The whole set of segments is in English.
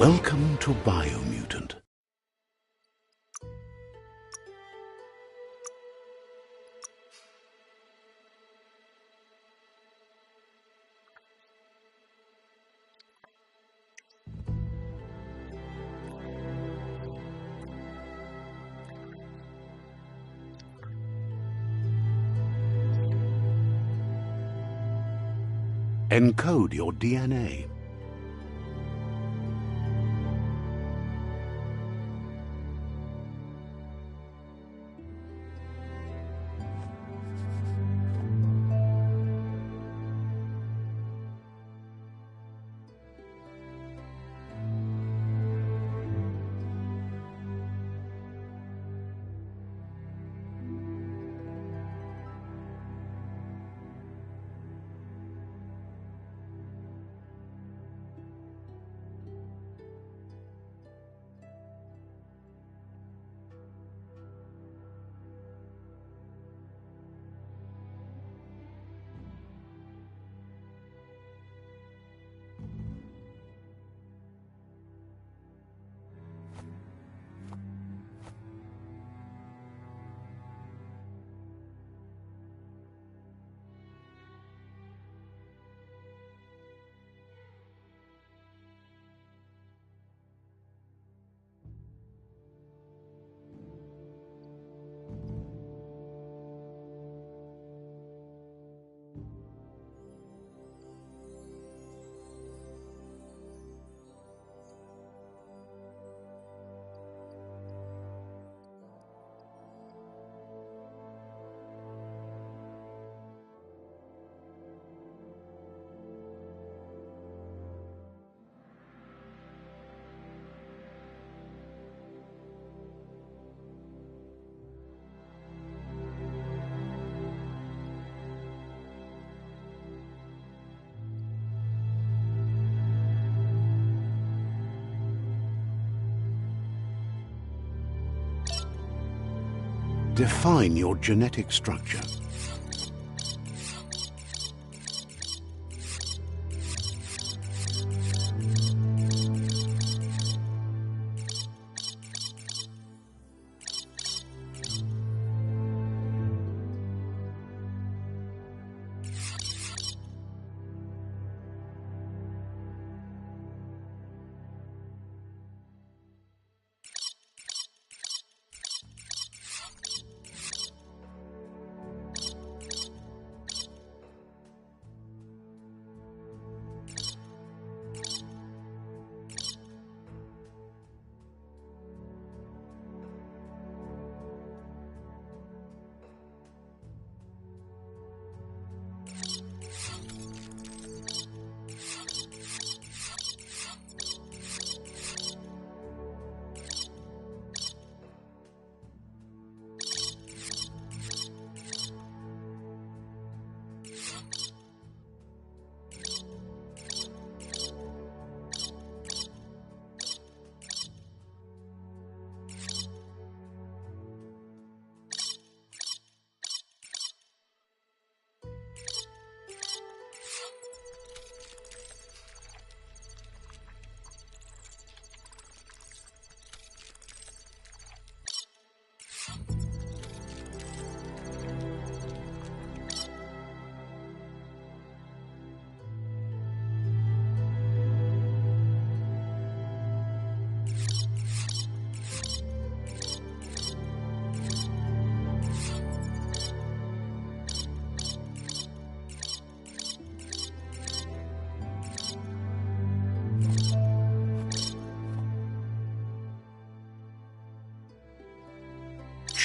Welcome to Biomutant. Encode your DNA. Define your genetic structure.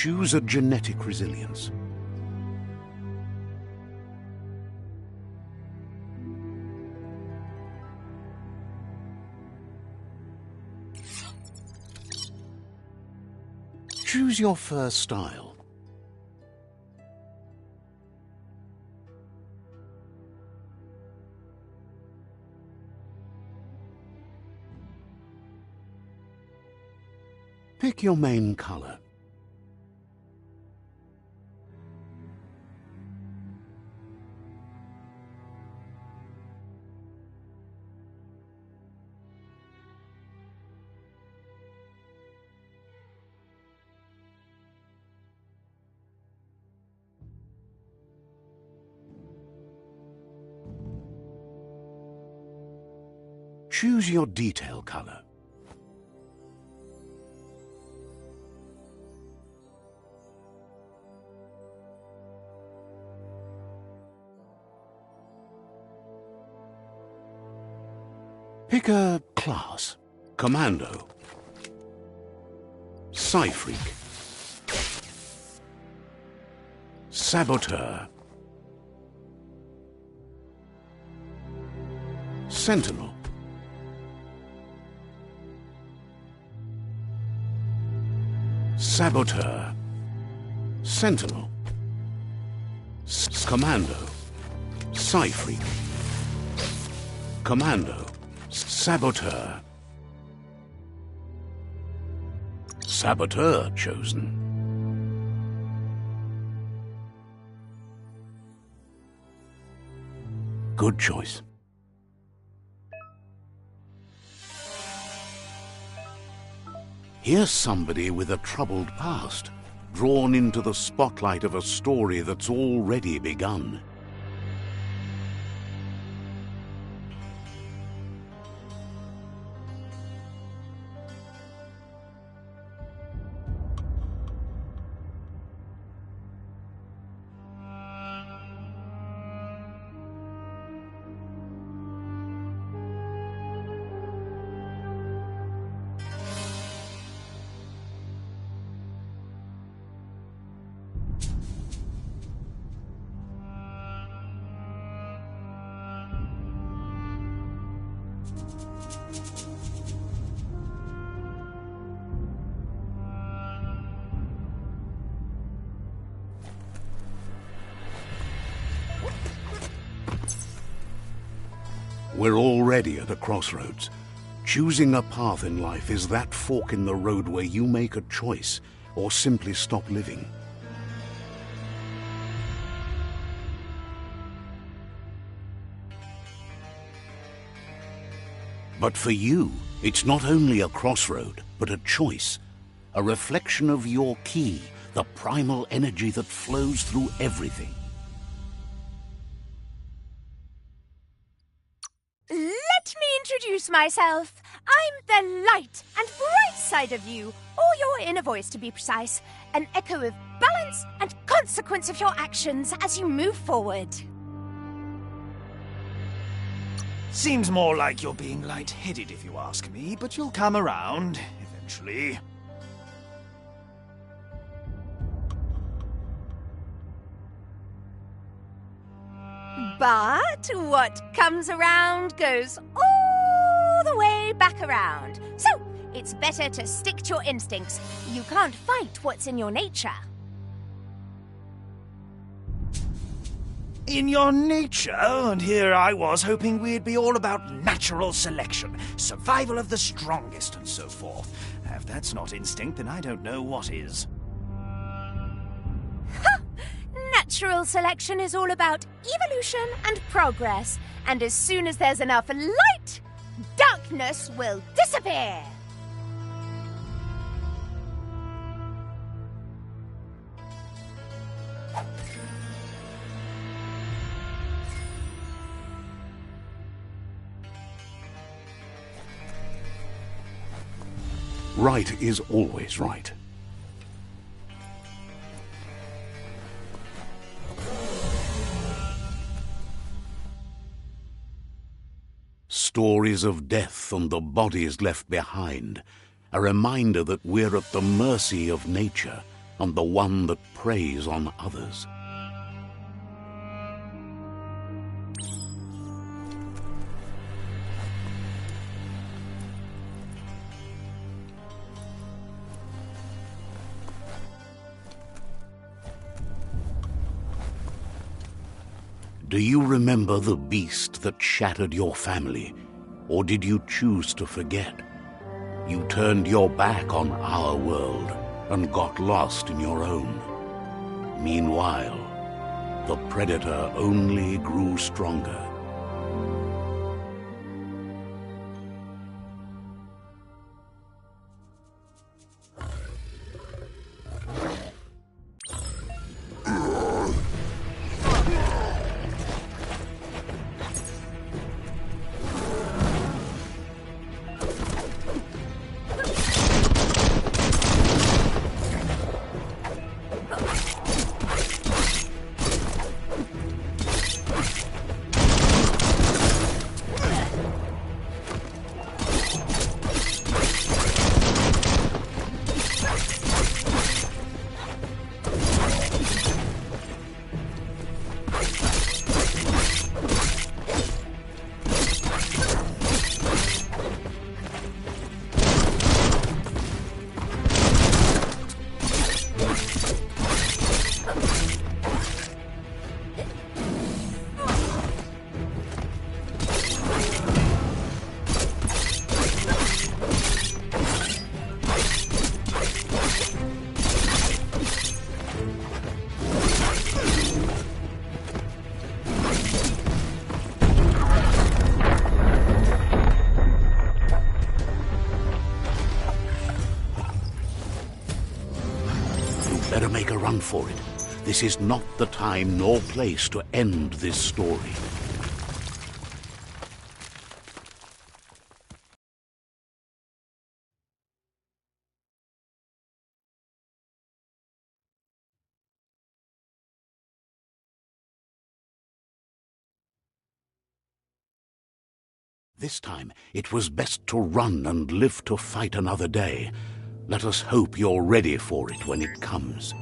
Choose a genetic resilience. Choose your fur style. Pick your main color. Choose your detail color. Pick a class. Commando. Psy-Freak. Saboteur. Sentinel. Saboteur. Sentinel. Commando. Psy-Freak. Commando. Saboteur. Saboteur chosen. Good choice. Here's somebody with a troubled past, drawn into the spotlight of a story that's already begun. We're already at a crossroads. Choosing a path in life is that fork in the road where you make a choice or simply stop living. But for you, it's not only a crossroad, but a choice. A reflection of your key, the primal energy that flows through everything. Let me introduce myself. I'm the light and bright side of you, or your inner voice to be precise, an echo of balance and consequence of your actions as you move forward. Seems more like you're being light-headed if you ask me, but you'll come around, eventually. But what comes around goes all the way back around. So, it's better to stick to your instincts. You can't fight what's in your nature. In your nature, and here I was hoping we'd be all about natural selection, survival of the strongest, and so forth. If that's not instinct, then I don't know what is. Natural selection is all about evolution and progress, and as soon as there's enough light, darkness will disappear. Right is always right. Stories of death and the bodies left behind, a reminder that we're at the mercy of nature and the one that preys on others. Do you remember the beast that shattered your family, or did you choose to forget? You turned your back on our world and got lost in your own. Meanwhile, the predator only grew stronger. for it. This is not the time nor place to end this story. This time, it was best to run and live to fight another day. Let us hope you're ready for it when it comes.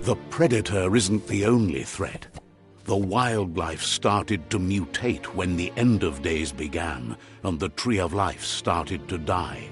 The predator isn't the only threat. The wildlife started to mutate when the end of days began, and the tree of life started to die.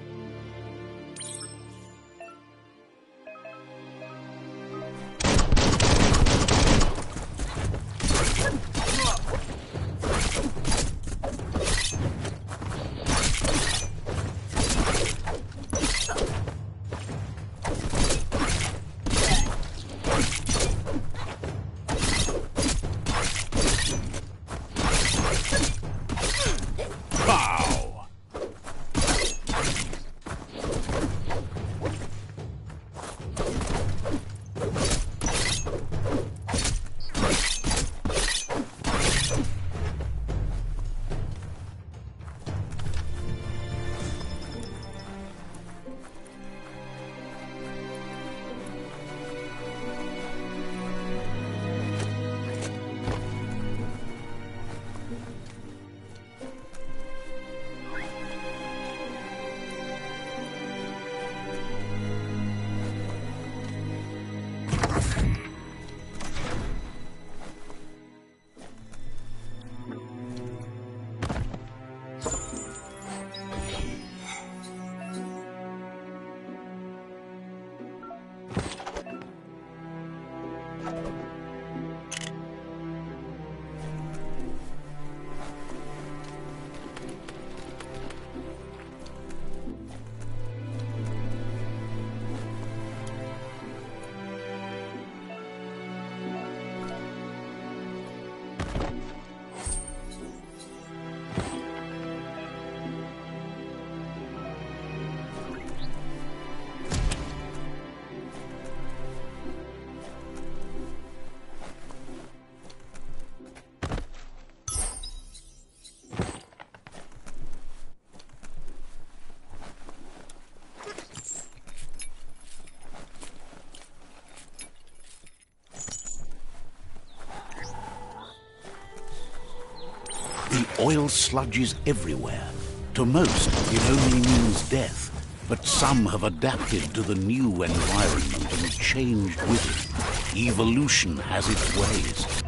The oil sludges everywhere. To most, it only means death, but some have adapted to the new environment and changed with it. Evolution has its ways.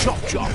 Chop, chop.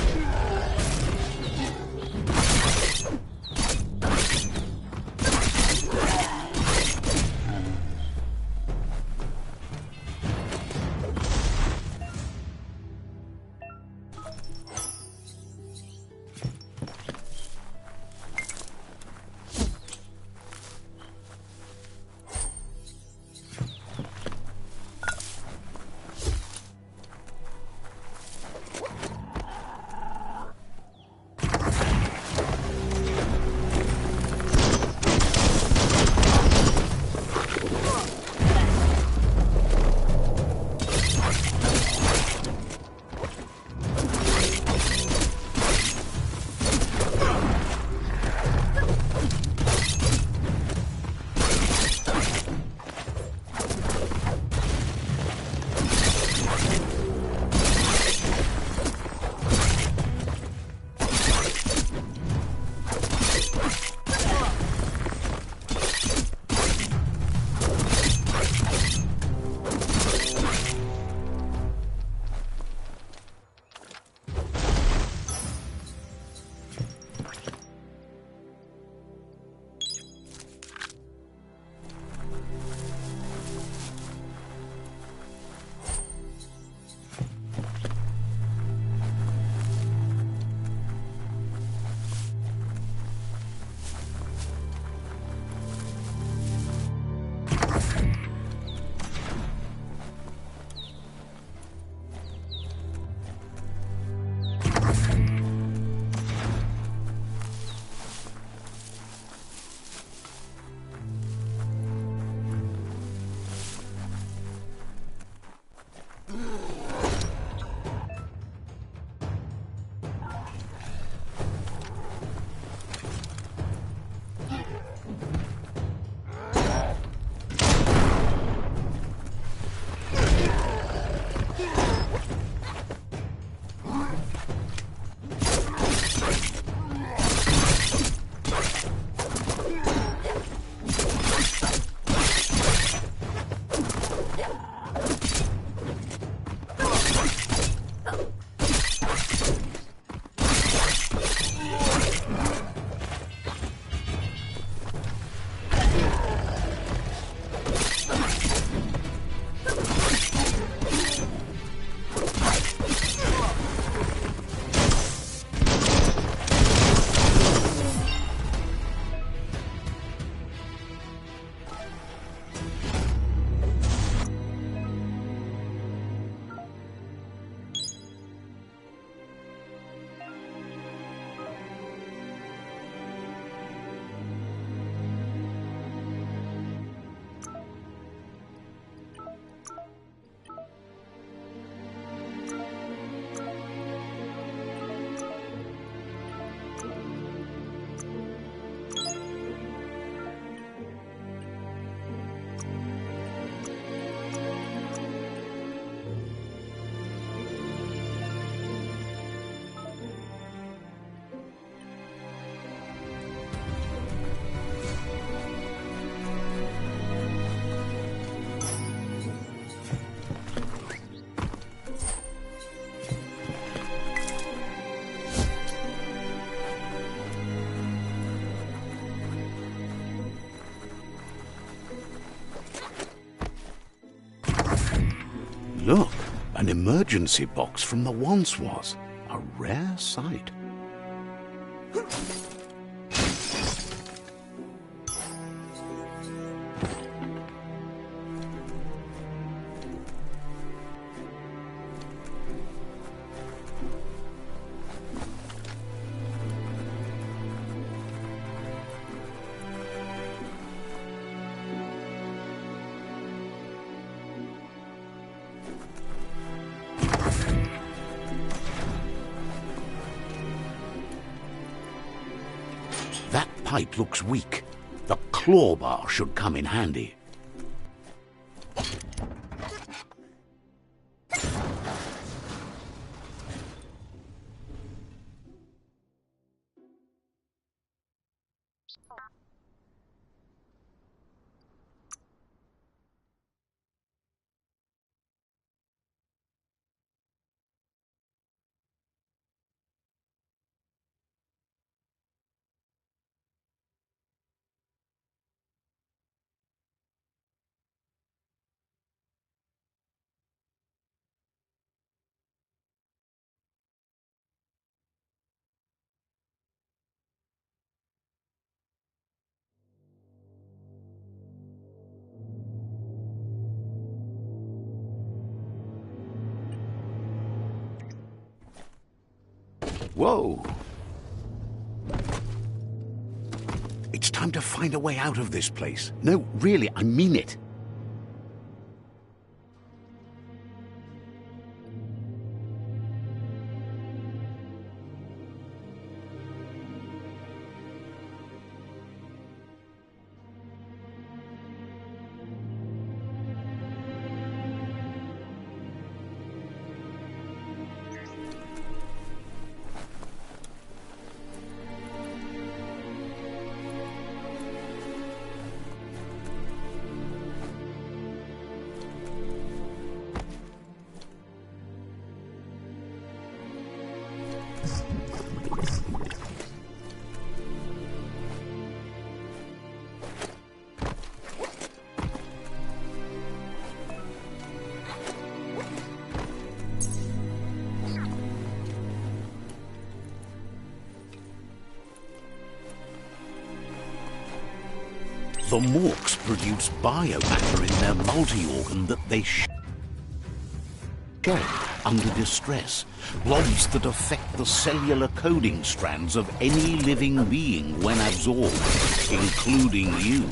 Look, an emergency box from the once was. A rare sight. That pipe looks weak. The claw bar should come in handy. Whoa! It's time to find a way out of this place. No, really, I mean it. The Morks produce biomatter in their multi-organ that they share under distress. Blobs that affect the cellular coding strands of any living being when absorbed, including you.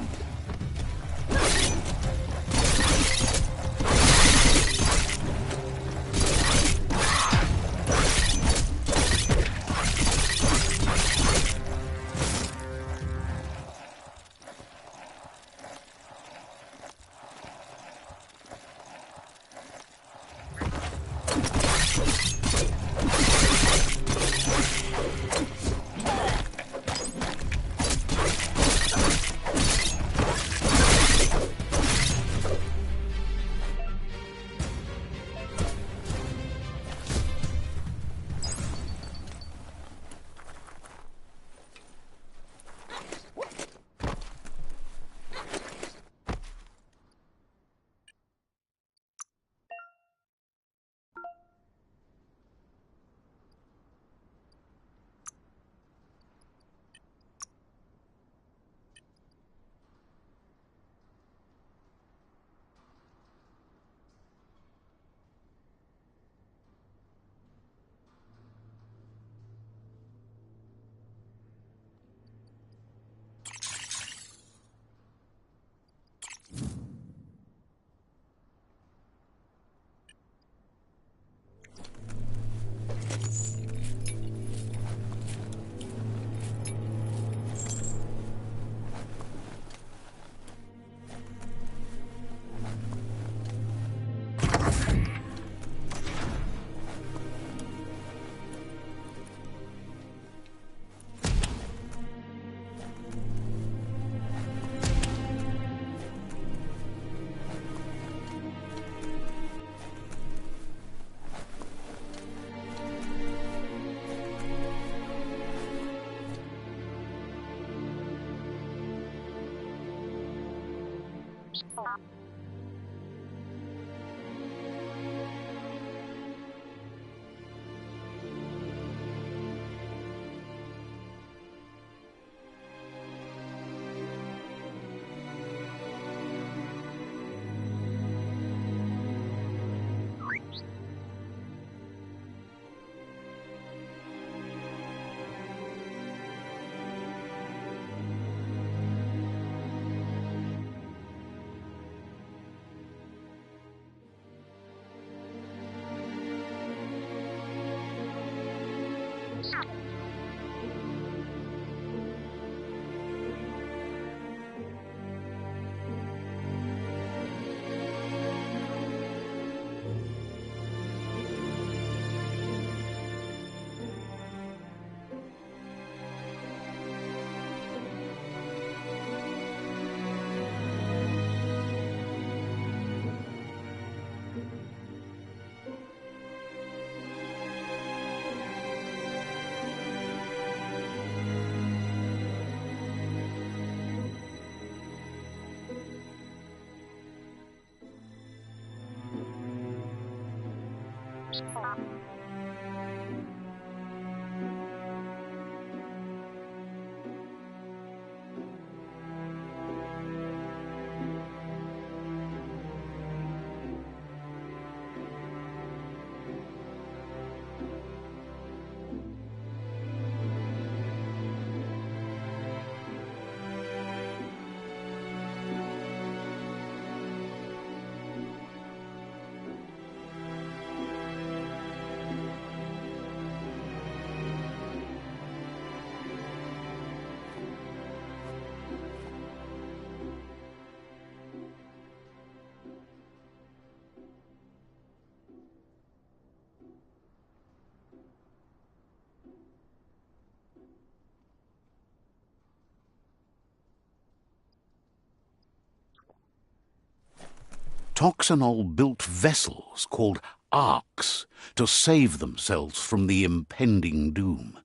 Toxanol built vessels called arks to save themselves from the impending doom.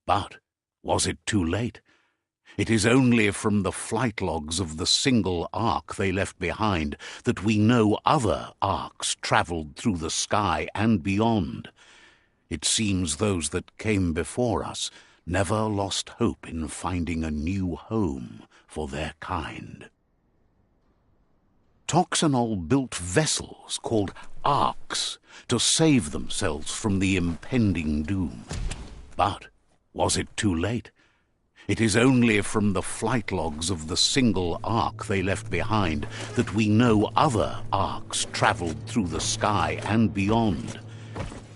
But was it too late? It is only from the flight logs of the single ark they left behind that we know other arks travelled through the sky and beyond. It seems those that came before us never lost hope in finding a new home for their kind. Toxanol built vessels called arks to save themselves from the impending doom. But was it too late? It is only from the flight logs of the single ark they left behind that we know other arks travelled through the sky and beyond.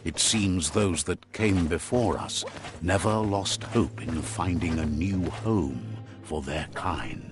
It seems those that came before us never lost hope in finding a new home for their kind.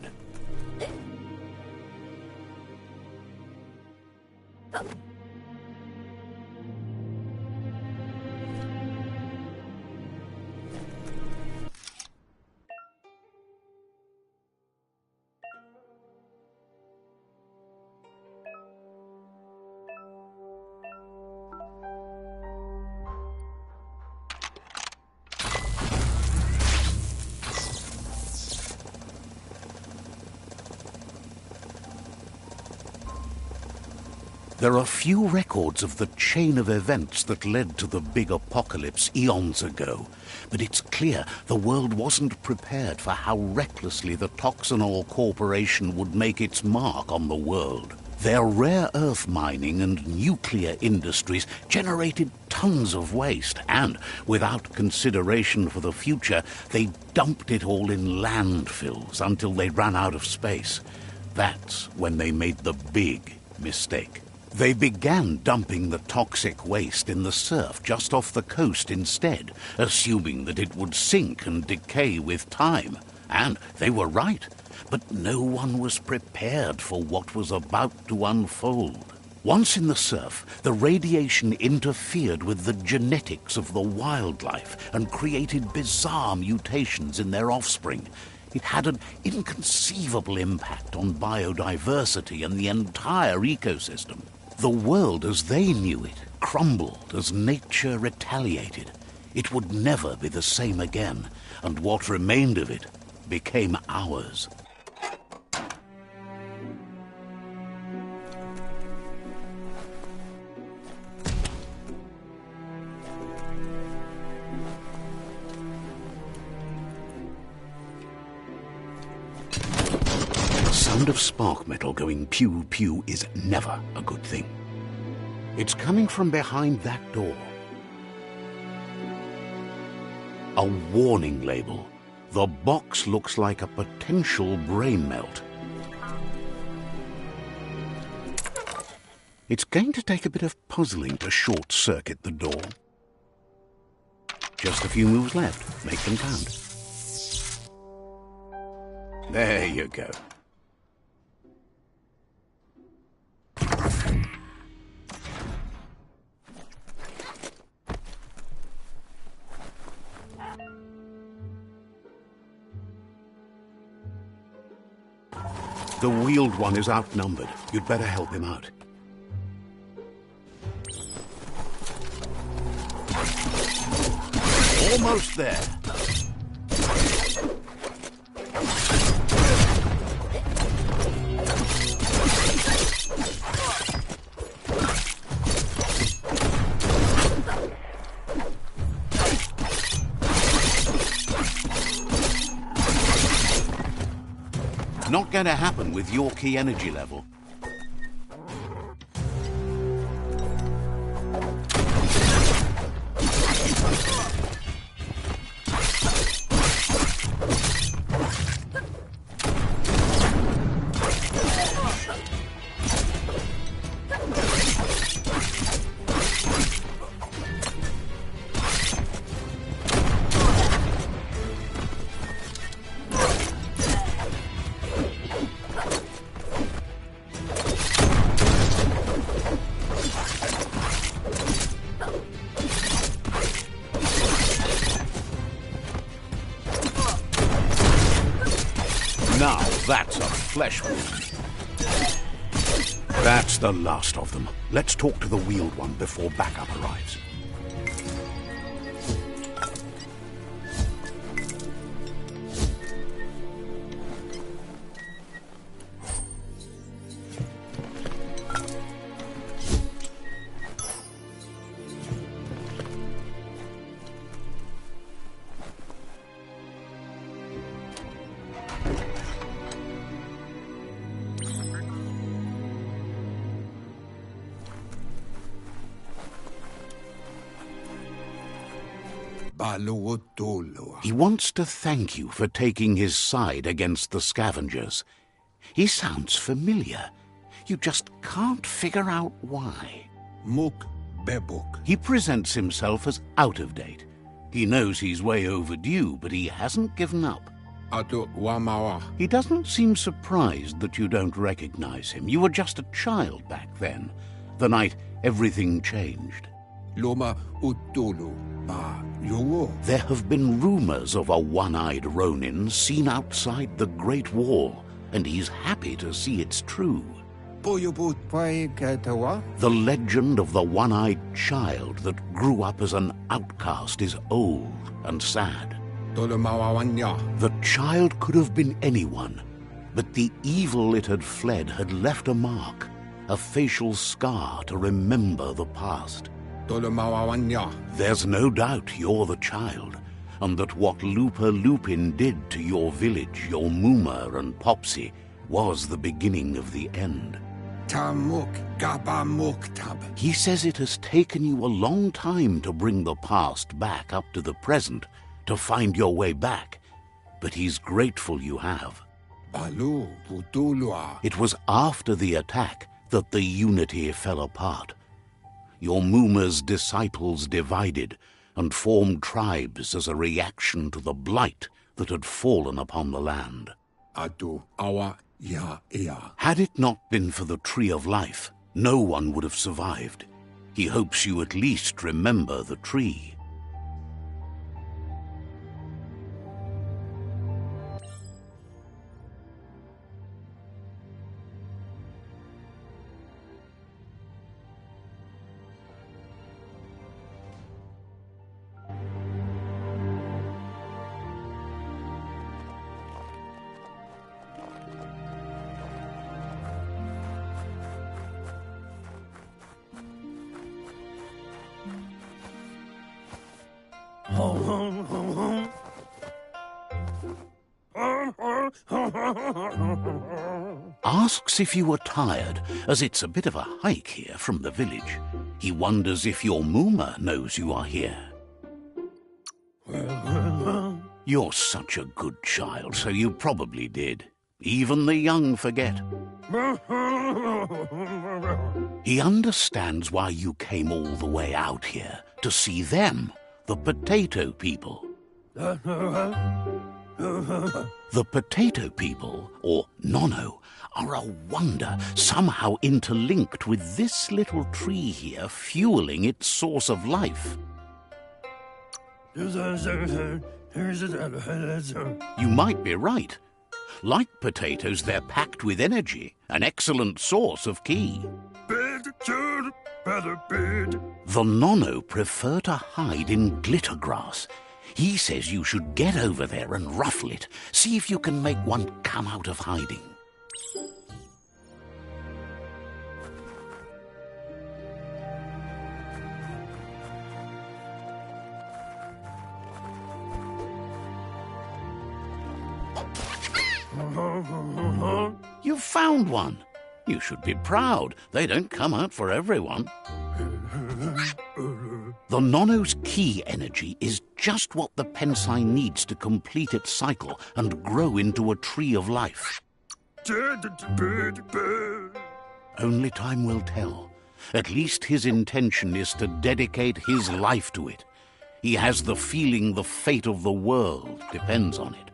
There are few records of the chain of events that led to the big apocalypse eons ago, but it's clear the world wasn't prepared for how recklessly the Toxanol Corporation would make its mark on the world. Their rare earth mining and nuclear industries generated tons of waste, and, without consideration for the future, they dumped it all in landfills until they ran out of space. That's when they made the big mistake. They began dumping the toxic waste in the surf just off the coast instead, assuming that it would sink and decay with time. And they were right, but no one was prepared for what was about to unfold. Once in the surf, the radiation interfered with the genetics of the wildlife and created bizarre mutations in their offspring. It had an inconceivable impact on biodiversity and the entire ecosystem. The world as they knew it crumbled as nature retaliated. It would never be the same again, and what remained of it became ours. The sound of spark metal going pew-pew is never a good thing. It's coming from behind that door. A warning label. The box looks like a potential brain melt. It's going to take a bit of puzzling to short-circuit the door. Just a few moves left. Make them count. There you go. The wheeled one is outnumbered. You'd better help him out. Almost there. Not going to happen with your key energy level. Now that's a flesh wound. That's the last of them. Let's talk to the wheeled one before backup arrives. He wants to thank you for taking his side against the scavengers. He sounds familiar. You just can't figure out why. He presents himself as out of date. He knows he's way overdue, but he hasn't given up. He doesn't seem surprised that you don't recognize him. You were just a child back then, the night everything changed. There have been rumors of a one-eyed Ronin seen outside the Great Wall, and he's happy to see it's true. The legend of the one-eyed child that grew up as an outcast is old and sad. The child could have been anyone, but the evil it had fled had left a mark, a facial scar to remember the past. There's no doubt you're the child, and that what Lupa Lupin did to your village, your Muma and Popsy, was the beginning of the end. He says it has taken you a long time to bring the past back up to the present, to find your way back, but he's grateful you have. It was after the attack that the unity fell apart. Your Muma's disciples divided and formed tribes as a reaction to the blight that had fallen upon the land. Had it not been for the Tree of Life, no one would have survived. He hopes you at least remember the tree. Asks if you are tired, as it's a bit of a hike here from the village. He wonders if your Muma knows you are here. You're such a good child, so you probably did. Even the young forget. He understands why you came all the way out here, to see them, the potato people. The potato people, or Nono, are a wonder, somehow interlinked with this little tree here, fueling its source of life. You might be right. Like potatoes, they're packed with energy, an excellent source of ki. The Nono prefer to hide in glitter grass. He says you should get over there and ruffle it. See if you can make one come out of hiding. You've found one. You should be proud. They don't come out for everyone. The Nono's ki energy is just what the Pensai needs to complete its cycle and grow into a tree of life. Only time will tell. At least his intention is to dedicate his life to it. He has the feeling the fate of the world depends on it.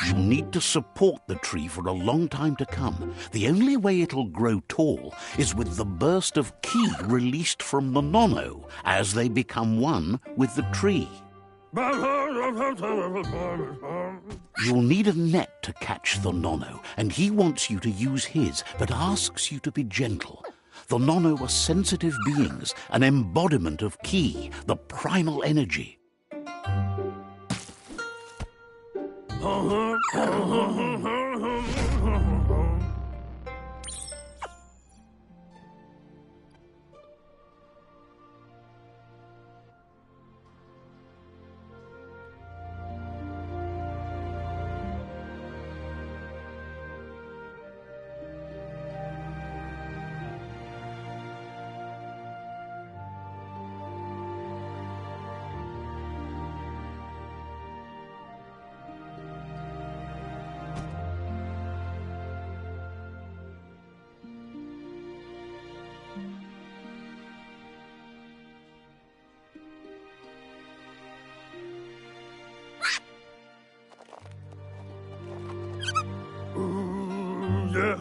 You need to support the tree for a long time to come. The only way it'll grow tall is with the burst of ki released from the Nono as they become one with the tree. You'll need a net to catch the Nono, and he wants you to use his, but asks you to be gentle. The Nono are sensitive beings, an embodiment of Ki, the primal energy.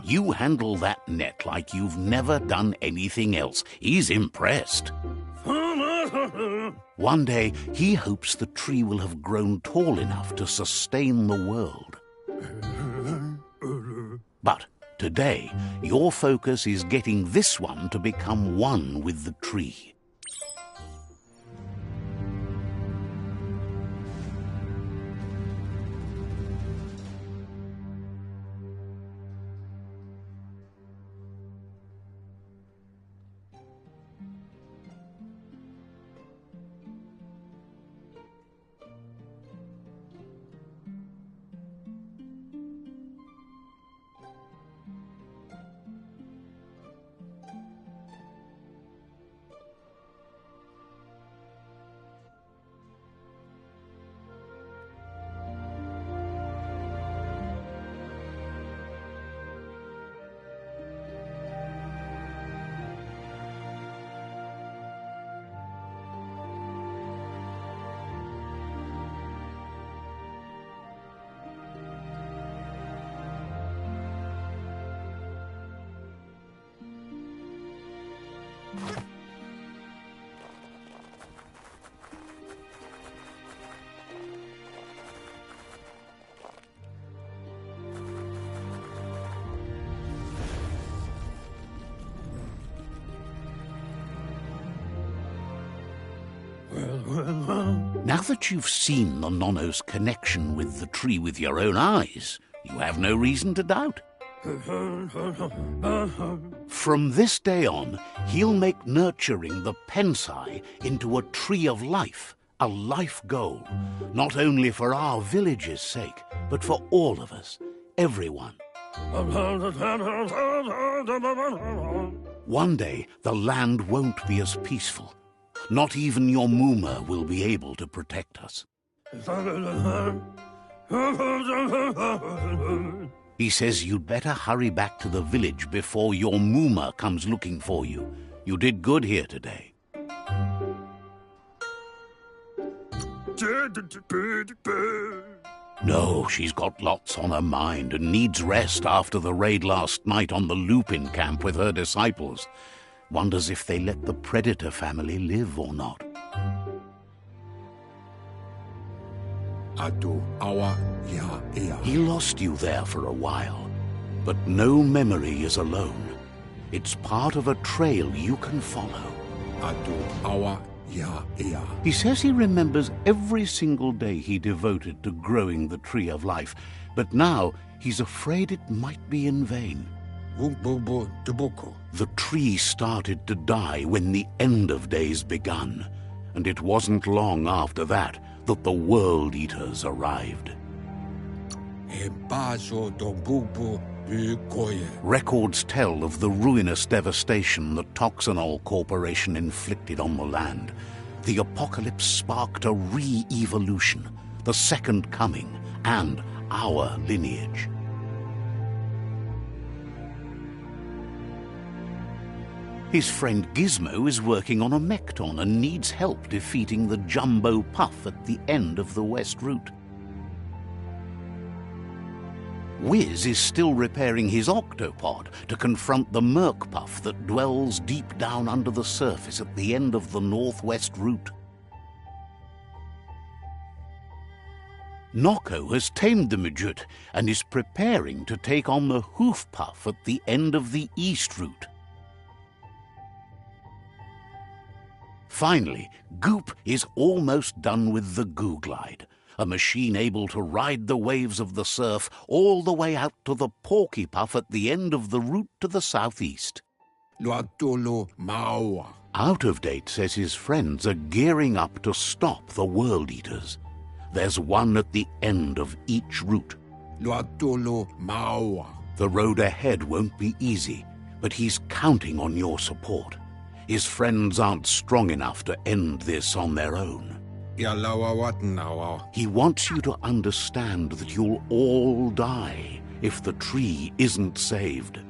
You handle that net like you've never done anything else. He's impressed. One day, he hopes the tree will have grown tall enough to sustain the world. But today, your focus is getting this one to become one with the tree. Now that you've seen the Nono's connection with the tree with your own eyes, you have no reason to doubt. From this day on, he'll make nurturing the Pensai into a tree of life, a life goal, not only for our village's sake, but for all of us, everyone. One day, the land won't be as peaceful. Not even your Muma will be able to protect us. He says you'd better hurry back to the village before your Muma comes looking for you. You did good here today. No, she's got lots on her mind and needs rest after the raid last night on the Lupin camp with her disciples. Wonders if they let the Predator family live or not. He lost you there for a while, but no memory is alone. It's part of a trail you can follow. He says he remembers every single day he devoted to growing the Tree of Life, but now he's afraid it might be in vain. The tree started to die when the end of days begun, and it wasn't long after that that the World Eaters arrived. Records tell of the ruinous devastation the Toxanol Corporation inflicted on the land. The apocalypse sparked a re-evolution, the Second Coming, and our lineage. His friend Gizmo is working on a Mekton and needs help defeating the Jumbo Puff at the end of the West Route. Wiz is still repairing his octopod to confront the Merc Puff that dwells deep down under the surface at the end of the Northwest Route. Nocco has tamed the midget and is preparing to take on the hoof puff at the end of the east route. Finally, Goop is almost done with the Goo Glide, a machine able to ride the waves of the surf all the way out to the Porky Puff at the end of the route to the southeast. Out of Date says his friends are gearing up to stop the World Eaters. There's one at the end of each route. The road ahead won't be easy, but he's counting on your support. His friends aren't strong enough to end this on their own. He wants you to understand that you'll all die if the tree isn't saved.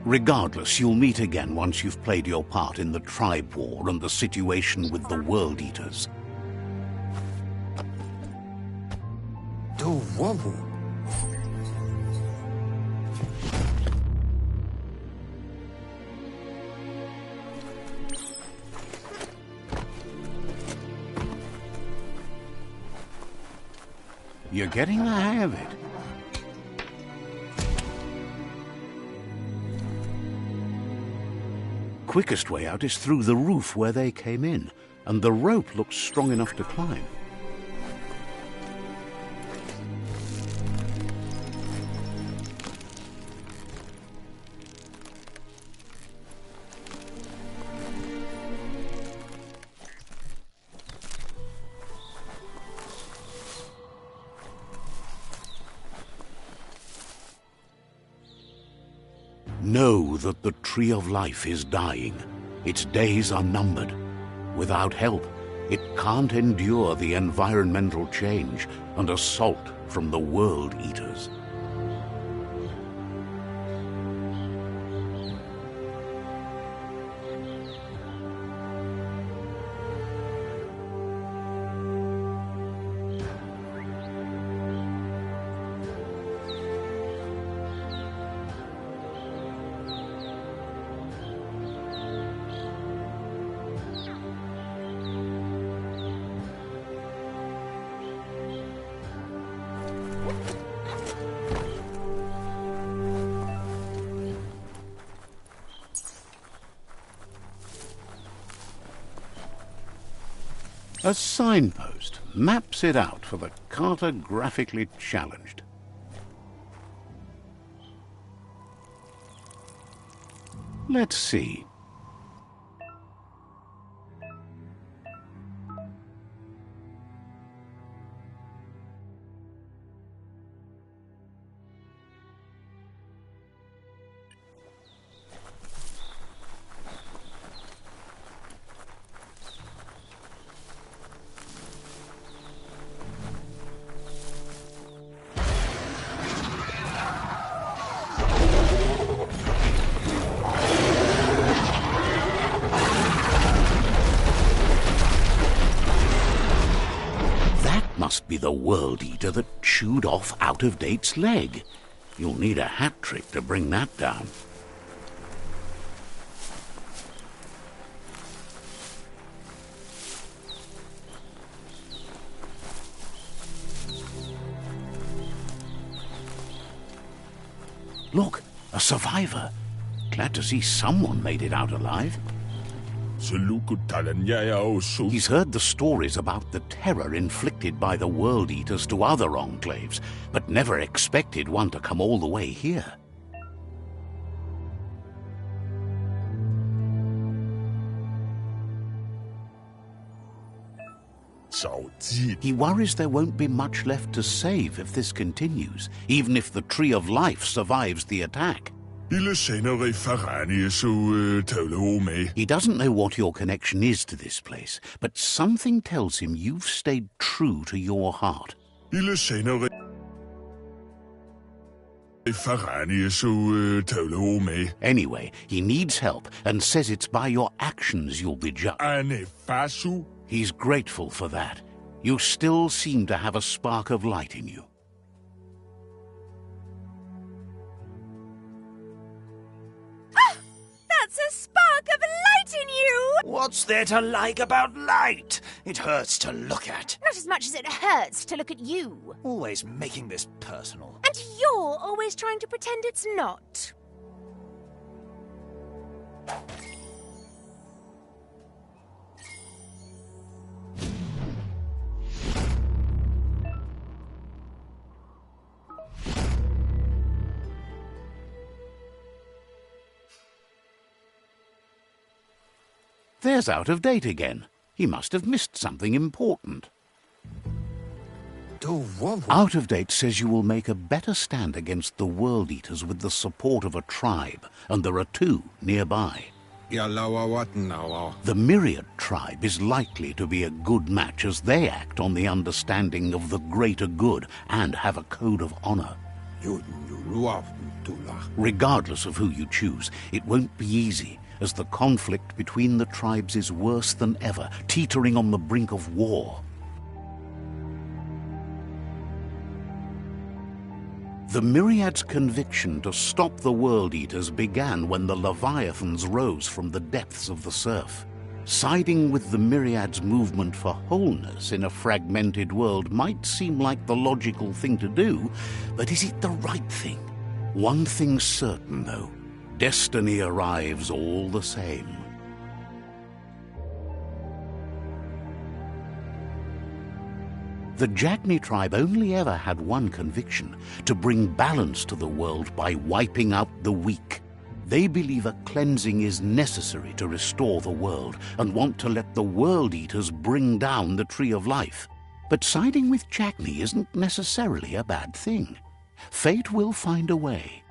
Regardless, you'll meet again once you've played your part in the tribe war and the situation with the World Eaters. You're getting the hang of it. Quickest way out is through the roof where they came in, and the rope looks strong enough to climb. Know that the Tree of Life is dying. Its days are numbered. Without help, it can't endure the environmental change and assault from the World Eaters. A signpost maps it out for the cartographically challenged. Let's see. Must be the World Eater that chewed off Out of Date's leg. You'll need a hat trick to bring that down. Look, a survivor. Glad to see someone made it out alive. He's heard the stories about the terror inflicted by the World Eaters to other enclaves, but never expected one to come all the way here. He worries there won't be much left to save if this continues, even if the Tree of Life survives the attack. He doesn't know what your connection is to this place, but something tells him you've stayed true to your heart. Anyway, he needs help and says it's by your actions you'll be judged. He's grateful for that. You still seem to have a spark of light in you. That's a spark of light in you! What's there to like about light? It hurts to look at. Not as much as it hurts to look at you. Always making this personal. And you're always trying to pretend it's not. There's Out of Date again. He must have missed something important. Out of Date says you will make a better stand against the World Eaters with the support of a tribe, and there are 2 nearby. The Myriad tribe is likely to be a good match as they act on the understanding of the greater good and have a code of honor. Regardless of who you choose, it won't be easy, as the conflict between the tribes is worse than ever, teetering on the brink of war. The Myriad's conviction to stop the World Eaters began when the Leviathans rose from the depths of the surf. Siding with the Myriad's movement for wholeness in a fragmented world might seem like the logical thing to do, but is it the right thing? One thing's certain, though. Destiny arrives all the same. The Jagni tribe only ever had one conviction: to bring balance to the world by wiping out the weak. They believe a cleansing is necessary to restore the world and want to let the World Eaters bring down the Tree of Life. But siding with Jagni isn't necessarily a bad thing. Fate will find a way.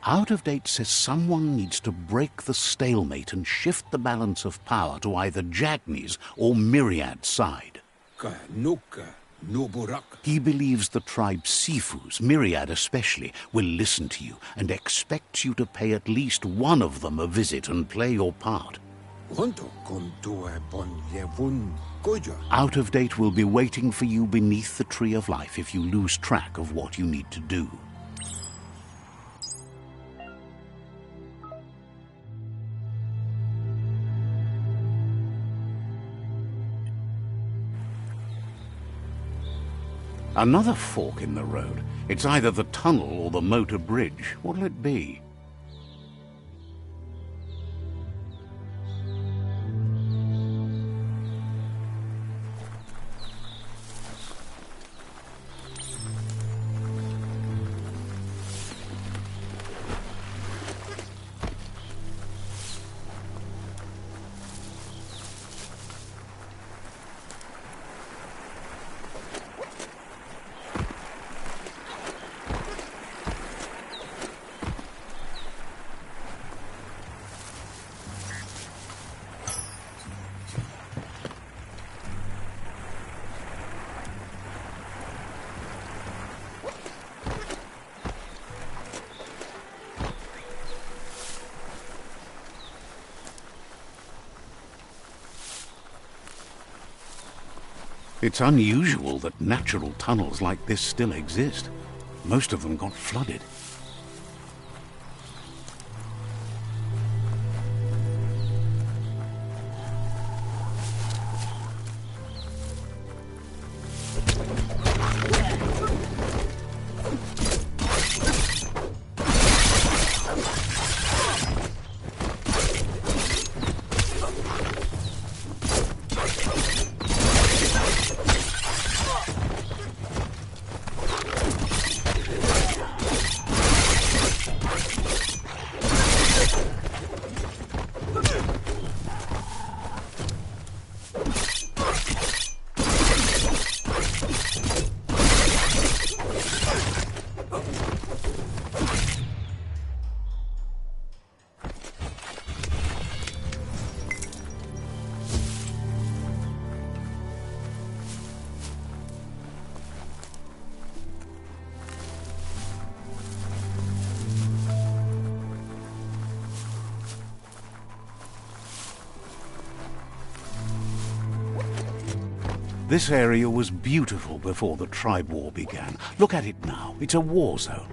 Out of Date says someone needs to break the stalemate and shift the balance of power to either Jagni's or Myriad's side. He believes the tribe Sifus, Myriad especially, will listen to you and expects you to pay at least one of them a visit and play your part. Out of Date will be waiting for you beneath the Tree of Life if you lose track of what you need to do. Another fork in the road. It's either the tunnel or the motor bridge. What'll it be? It's unusual that natural tunnels like this still exist. Most of them got flooded. This area was beautiful before the tribe war began. Look at it now. It's a war zone.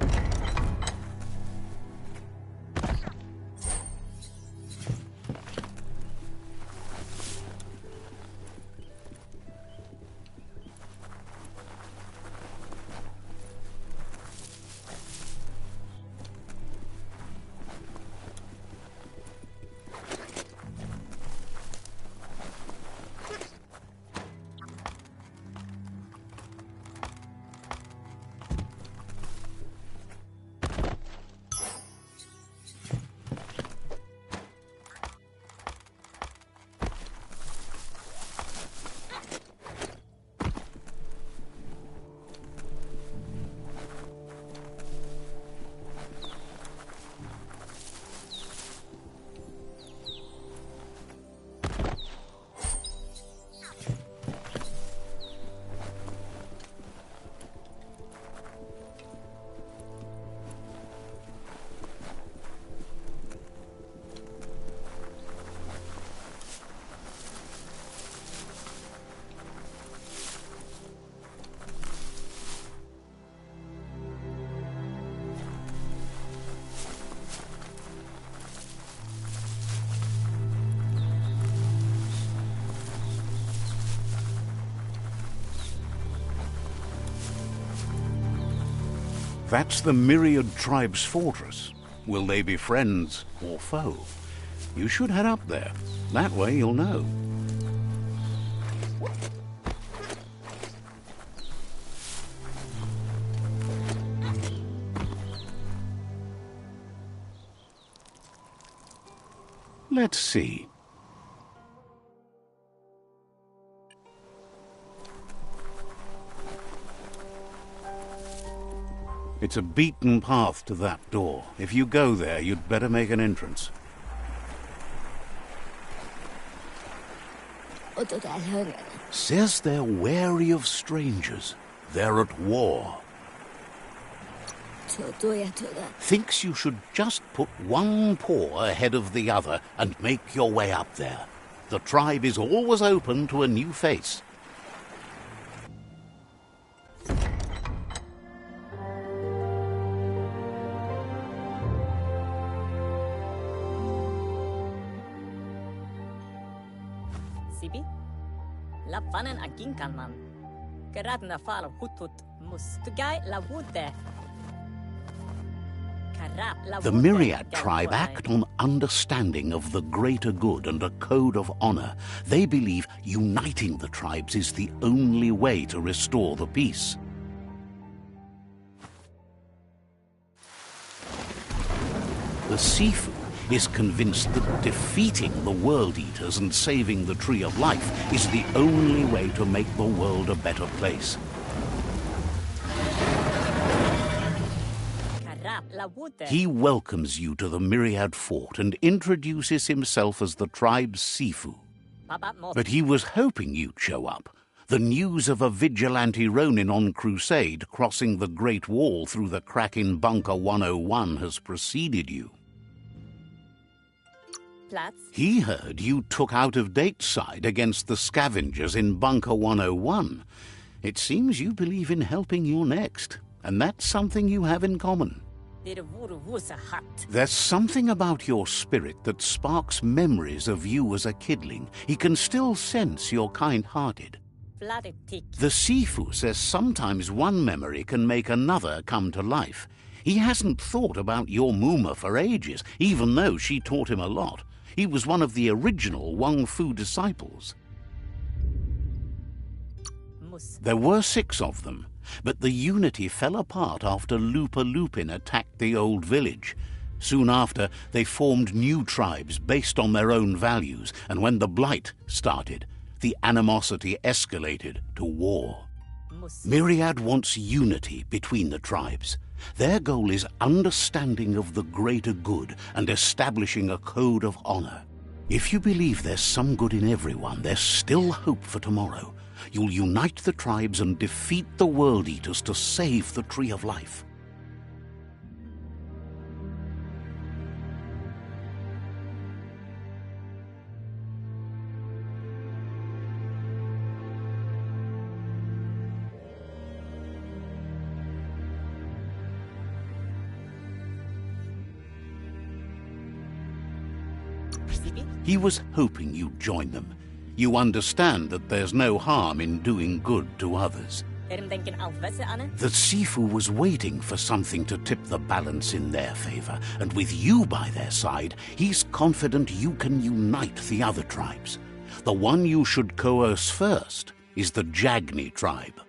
That's the Myriad Tribe's fortress. Will they be friends or foe? You should head up there. That way you'll know. Let's see. It's a beaten path to that door. If you go there, you'd better make an entrance. Says they're wary of strangers. They're at war. Thinks you should just put one paw ahead of the other and make your way up there. The tribe is always open to a new face. Sibi? Lapvanen aginkalman. Geradna fal hutut mustugai la wude. The Myriad tribe act on understanding of the greater good and a code of honor. They believe uniting the tribes is the only way to restore the peace. The Sifu is convinced that defeating the World Eaters and saving the Tree of Life is the only way to make the world a better place. He welcomes you to the Myriad Fort and introduces himself as the tribe's Sifu. But he was hoping you'd show up. The news of a vigilante Ronin on crusade crossing the Great Wall through the crack in Bunker 101 has preceded you. He heard you took out-of-date side against the scavengers in Bunker 101. It seems you believe in helping your next, and that's something you have in common. There's something about your spirit that sparks memories of you as a kidling. He can still sense you're kind-hearted. The Sifu says sometimes one memory can make another come to life. He hasn't thought about your Muma for ages, even though she taught him a lot. He was one of the original Wang Fu disciples. There were 6 of them, but the unity fell apart after Lupa Lupin attacked the old village. Soon after, they formed new tribes based on their own values, and when the Blight started, the animosity escalated to war. Myriad wants unity between the tribes. Their goal is understanding of the greater good and establishing a code of honor. If you believe there's some good in everyone, there's still hope for tomorrow. You'll unite the tribes and defeat the World Eaters to save the Tree of Life. He was hoping you'd join them. You understand that there's no harm in doing good to others. The Sifu was waiting for something to tip the balance in their favor, and with you by their side, he's confident you can unite the other tribes. The one you should coerce first is the Jagni tribe.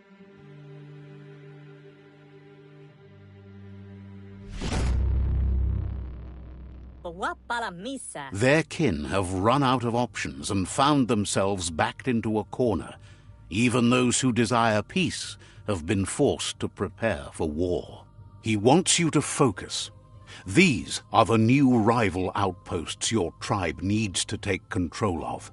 Their kin have run out of options and found themselves backed into a corner. Even those who desire peace have been forced to prepare for war. He wants you to focus. These are the new rival outposts your tribe needs to take control of.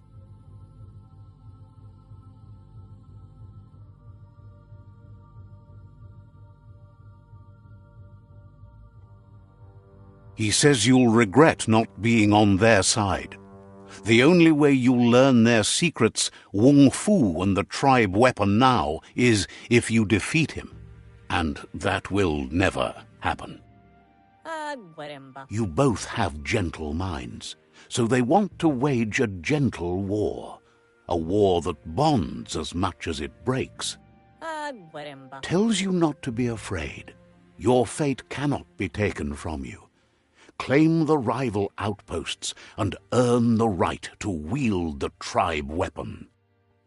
He says you'll regret not being on their side. The only way you'll learn their secrets, Wung Fu and the tribe weapon now, is if you defeat him. And that will never happen. You both have gentle minds, so they want to wage a gentle war. A war that bonds as much as it breaks. Tells you not to be afraid. Your fate cannot be taken from you. Claim the rival outposts and earn the right to wield the tribe weapon.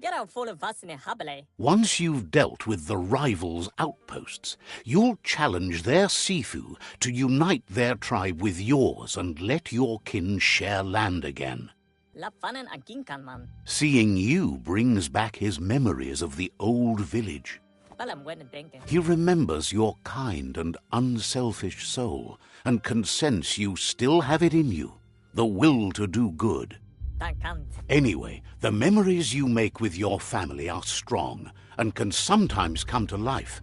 Get out full of vassine habele. Once you've dealt with the rivals' outposts, you'll challenge their Sifu to unite their tribe with yours and let your kin share land again. La fanen aginkan man. Seeing you brings back his memories of the old village. Balam wen denken. He remembers your kind and unselfish soul and can sense you still have it in you, the will to do good. Tankant. Anyway, the memories you make with your family are strong and can sometimes come to life.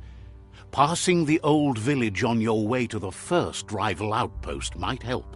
Passing the old village on your way to the first rival outpost might help.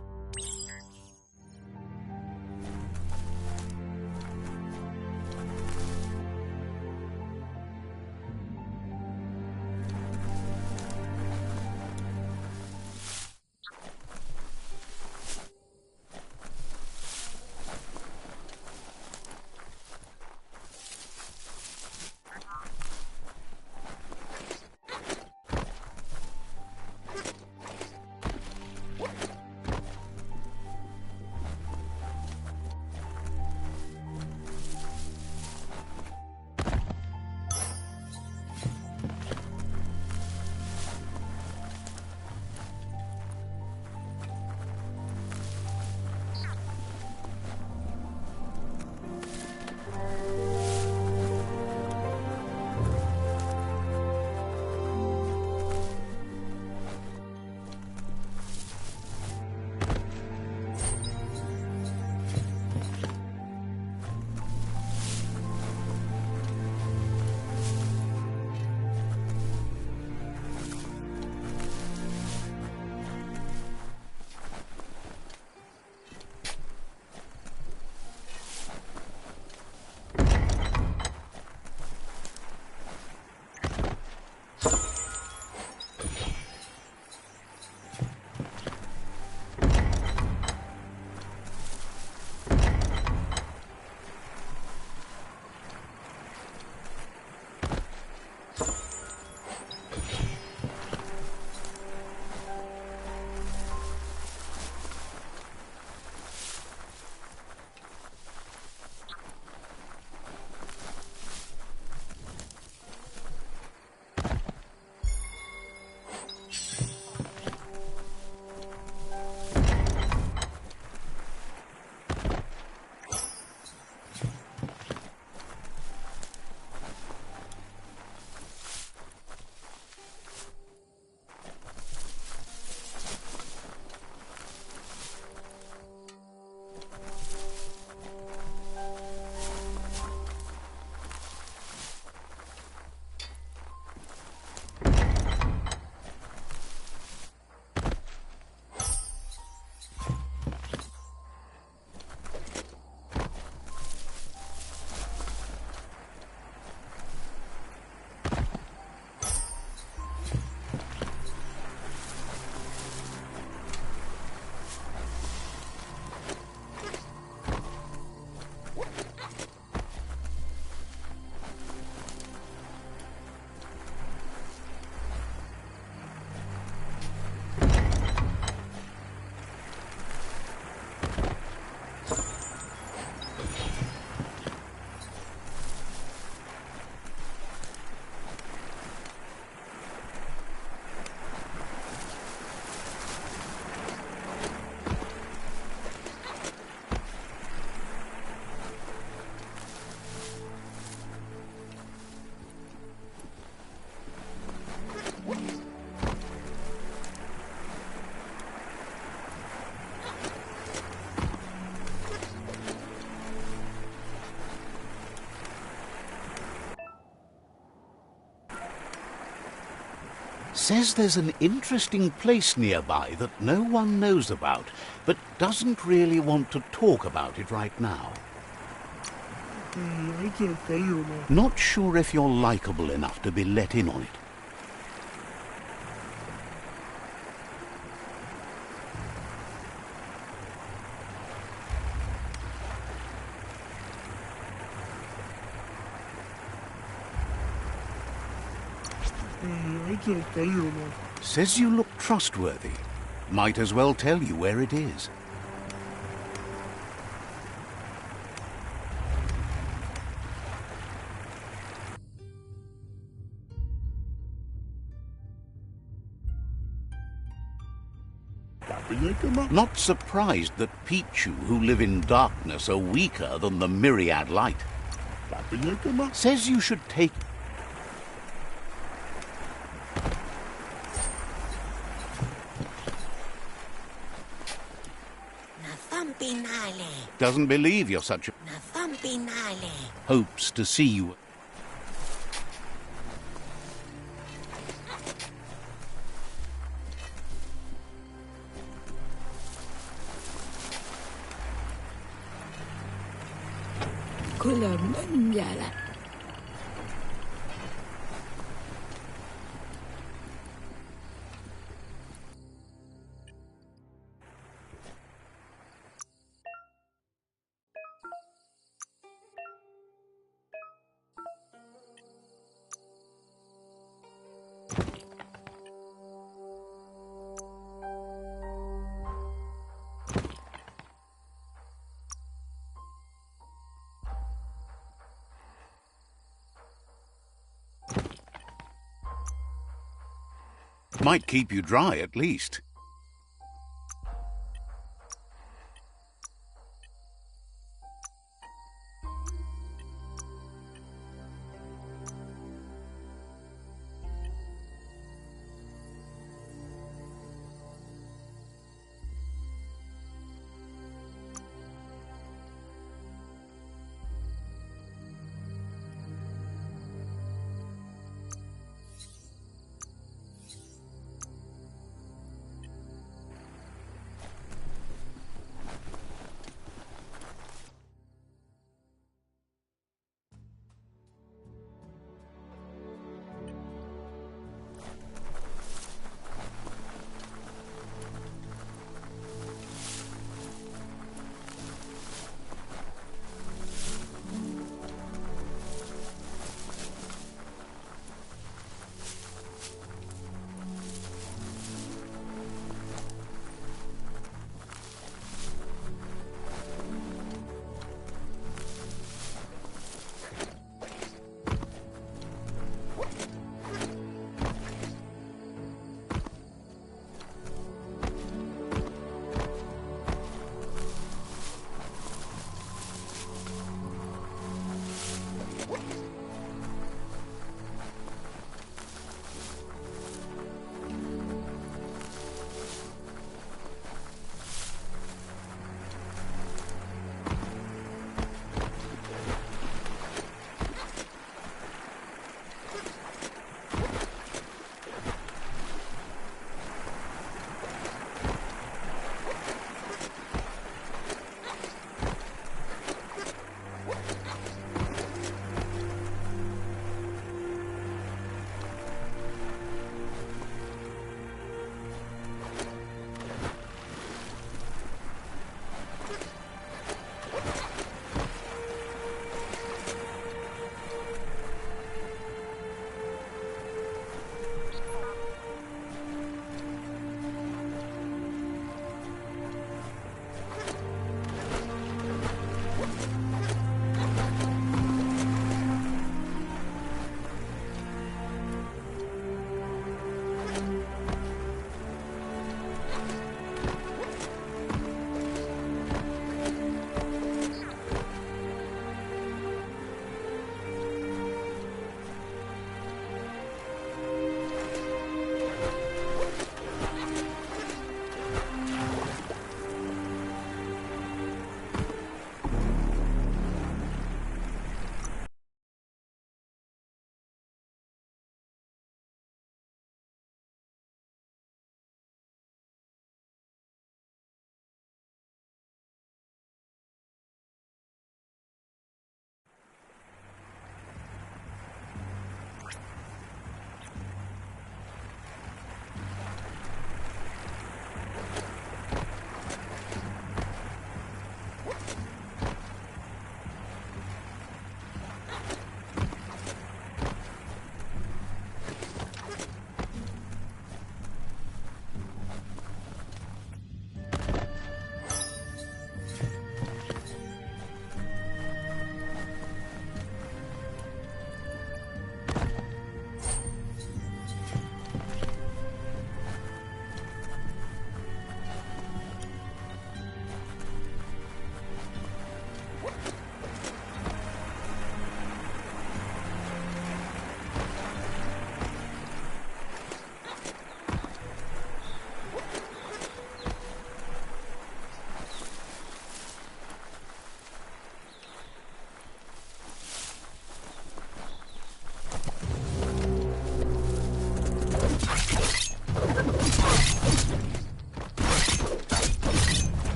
Says there's an interesting place nearby that no one knows about, but doesn't really want to talk about it right now. I can't tell you that. Not sure if you're likable enough to be let in on it. Says you look trustworthy. Might as well tell you where it is. Not surprised that Pichu, who live in darkness, are weaker than the myriad light. Says you should take... Doesn't believe you're such a... Hopes to see you... Might keep you dry, at least.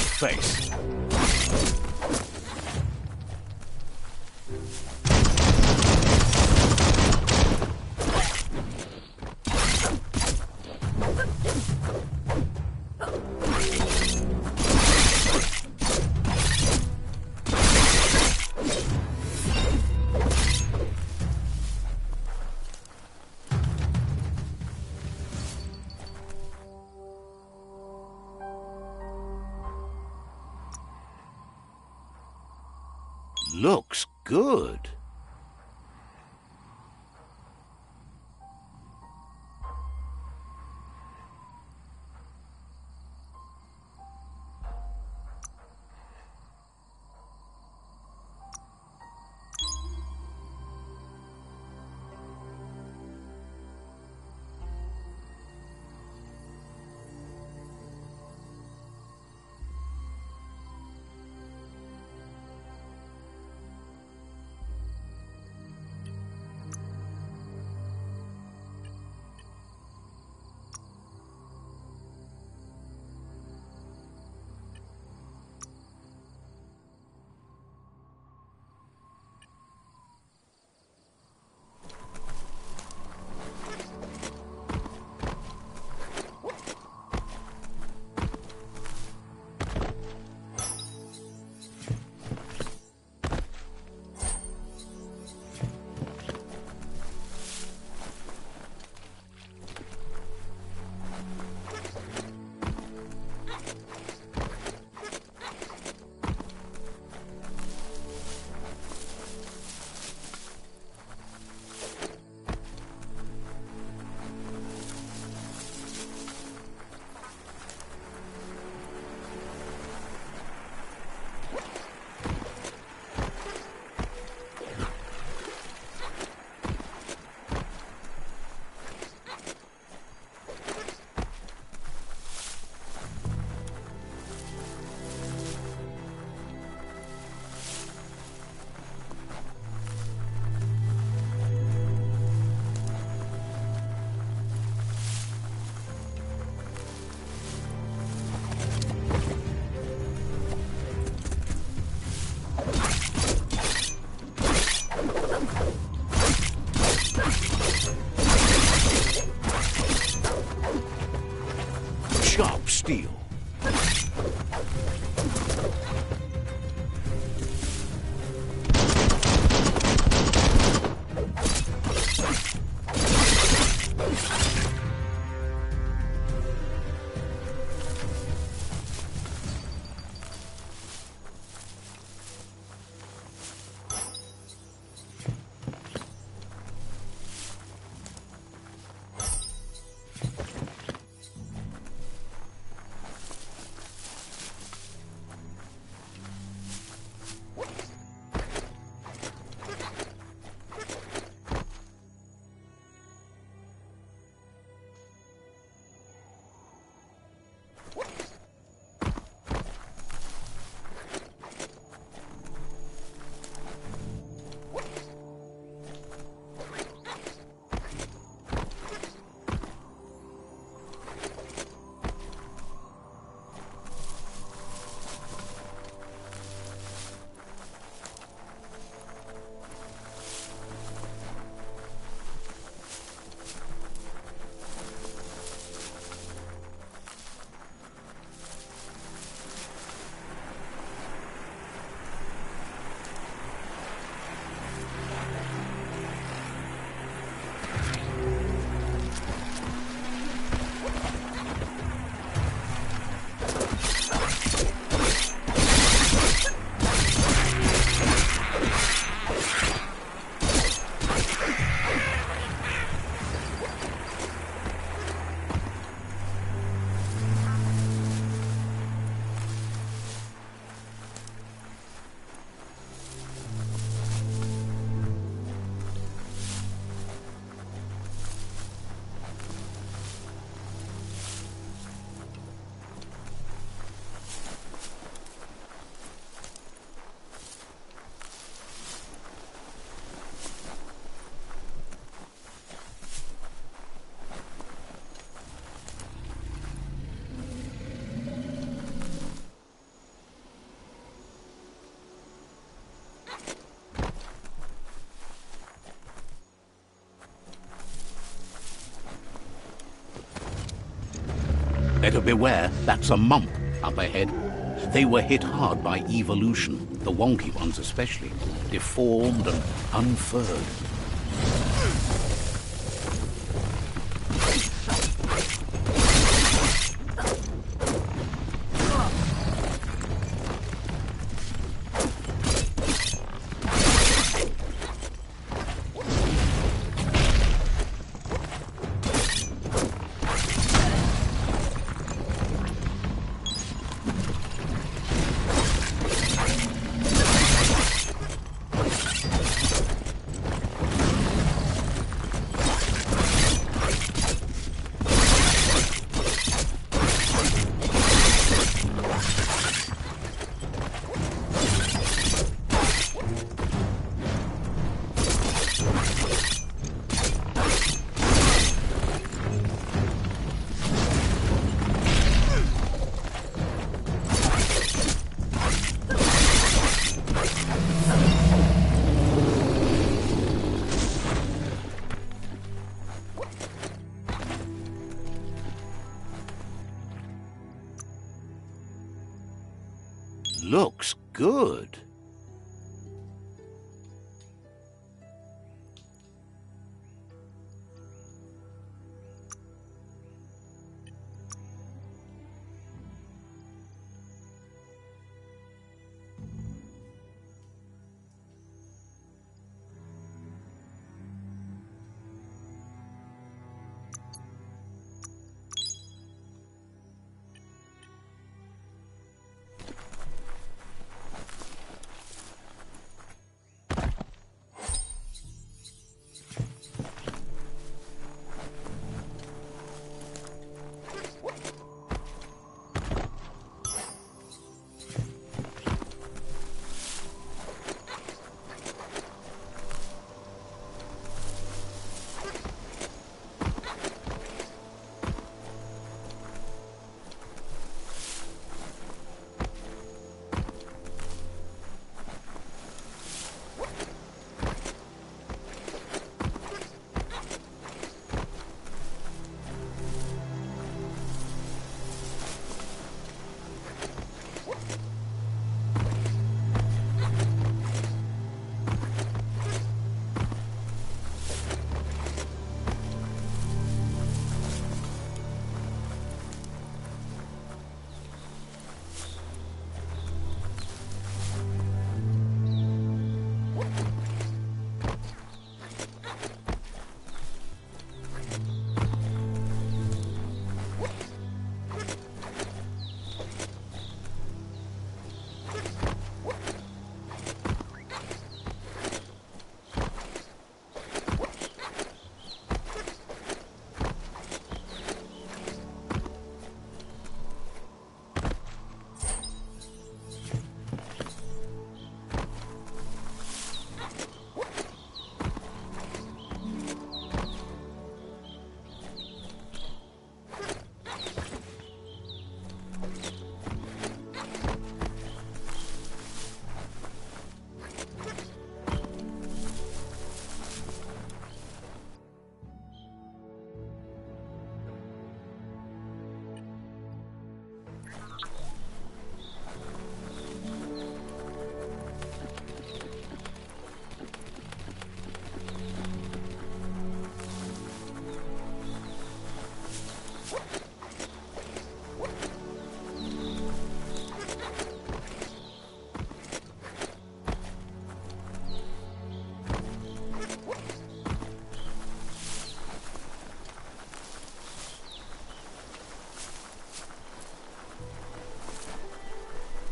face. Looks good. Better beware, that's a mump up ahead. They were hit hard by evolution, the wonky ones especially, deformed and unfurred. Looks good.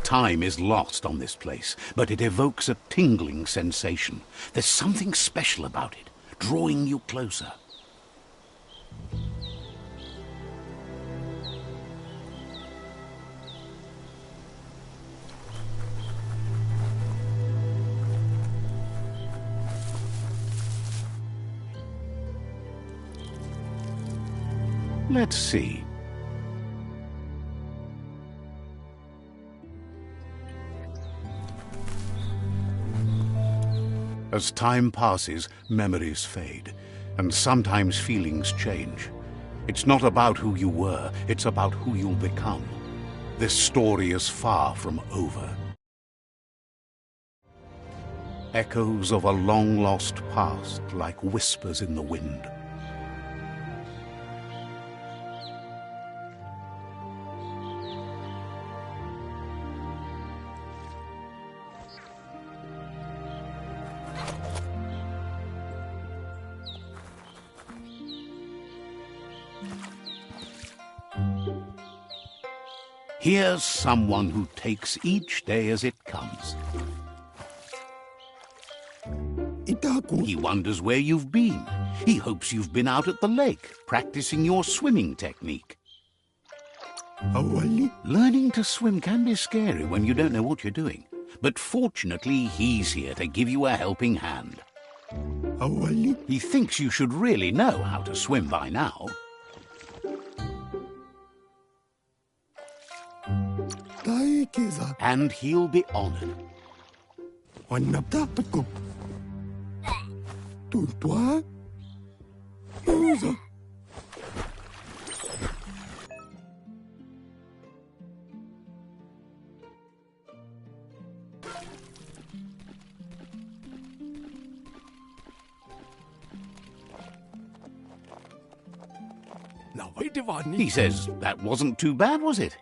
Time is lost on this place, but it evokes a tingling sensation. There's something special about it, drawing you closer. Let's see. As time passes, memories fade, and sometimes feelings change. It's not about who you were, it's about who you'll become. This story is far from over. Echoes of a long-lost past like whispers in the wind. Here's someone who takes each day as it comes. He wonders where you've been. He hopes you've been out at the lake, practicing your swimming technique. Learning to swim can be scary when you don't know what you're doing. But fortunately, he's here to give you a helping hand. He thinks you should really know how to swim by now. And he'll be honored. He says, that wasn't too bad, was it?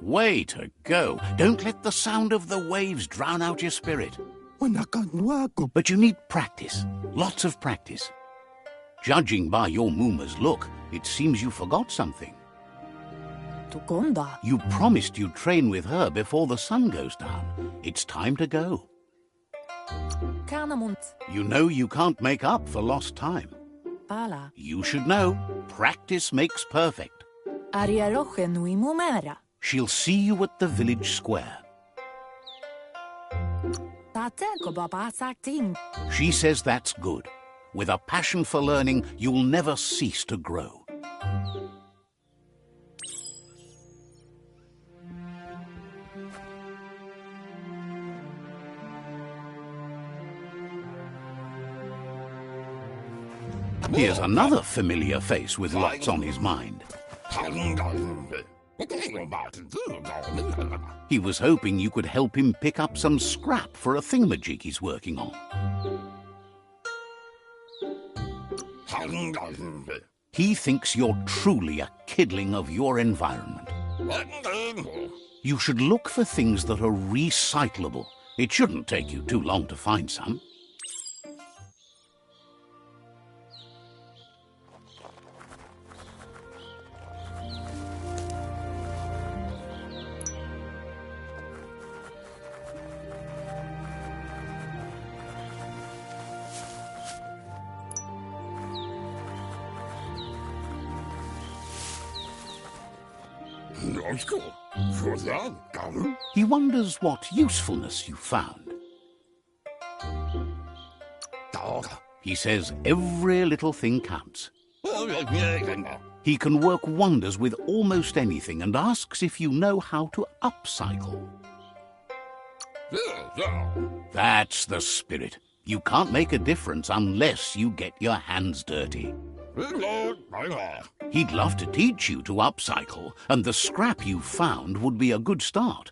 Way to go. Don't let the sound of the waves drown out your spirit. But you need practice. Lots of practice. Judging by your Mooma's look, it seems you forgot something. You promised you'd train with her before the sun goes down. It's time to go. You know you can't make up for lost time. You should know, practice makes perfect. She'll see you at the village square. She says that's good. With a passion for learning, you'll never cease to grow. Here's another familiar face with lots on his mind. He was hoping you could help him pick up some scrap for a thingamajig he's working on. He thinks you're truly a kidling of your environment. You should look for things that are recyclable. It shouldn't take you too long to find some. He wonders what usefulness you found. He says every little thing counts. He can work wonders with almost anything and asks if you know how to upcycle. That's the spirit. You can't make a difference unless you get your hands dirty. He'd love to teach you to upcycle, and the scrap you found would be a good start.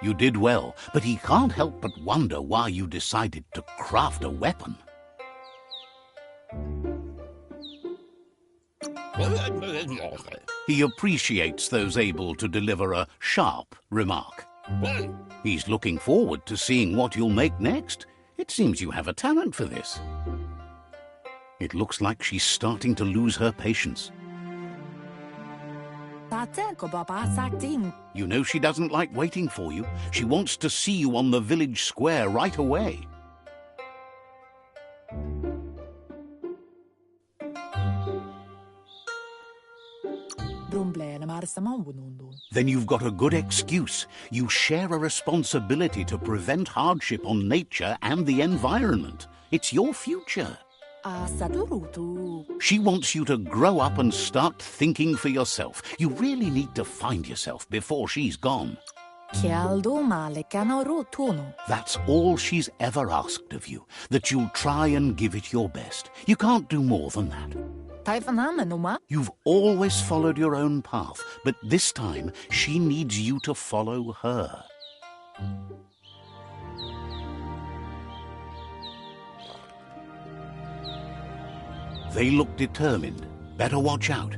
You did well, but he can't help but wonder why you decided to craft a weapon. He appreciates those able to deliver a sharp remark. He's looking forward to seeing what you'll make next. It seems you have a talent for this. It looks like she's starting to lose her patience. You know she doesn't like waiting for you. She wants to see you on the village square right away. Then you've got a good excuse. You share a responsibility to prevent hardship on nature and the environment. It's your future. She wants you to grow up and start thinking for yourself. You really need to find yourself before she's gone. That's all she's ever asked of you, that you'll try and give it your best. You can't do more than that. You've always followed your own path, but this time she needs you to follow her. They look determined. Better watch out.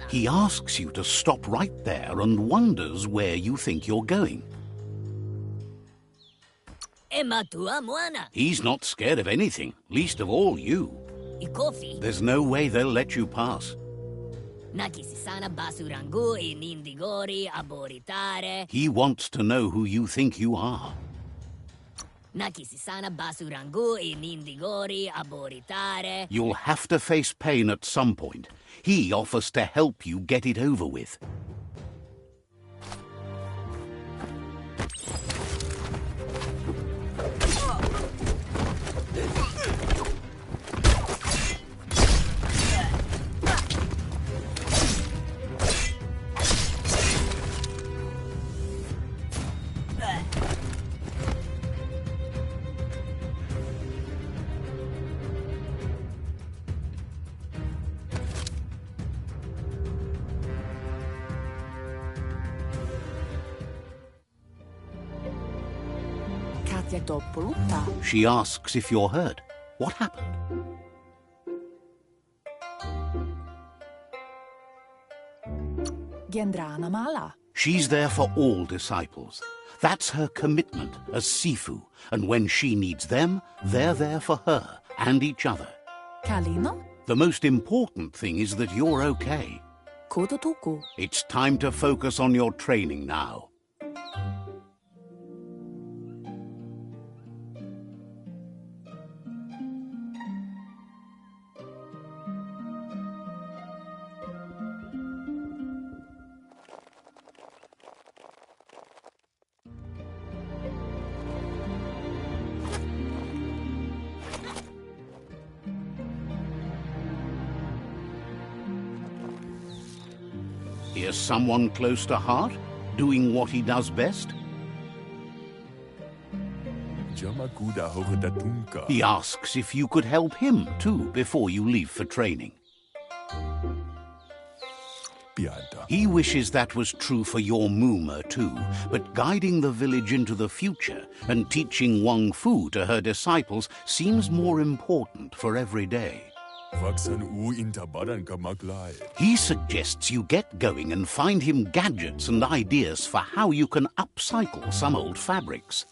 He asks you to stop right there and wonders where you think you're going. He's not scared of anything, least of all you. There's no way they'll let you pass. He wants to know who you think you are. You'll have to face pain at some point. He offers to help you get it over with. She asks if you're hurt. What happened? She's there for all disciples. That's her commitment as Sifu, and when she needs them, they're there for her and each other. The most important thing is that you're okay. It's time to focus on your training now. Here's someone close to heart, doing what he does best. He asks if you could help him too before you leave for training. He wishes that was true for your Muma too, but guiding the village into the future and teaching Wang Fu to her disciples seems more important for every day. He suggests you get going and find him gadgets and ideas for how you can upcycle some old fabrics.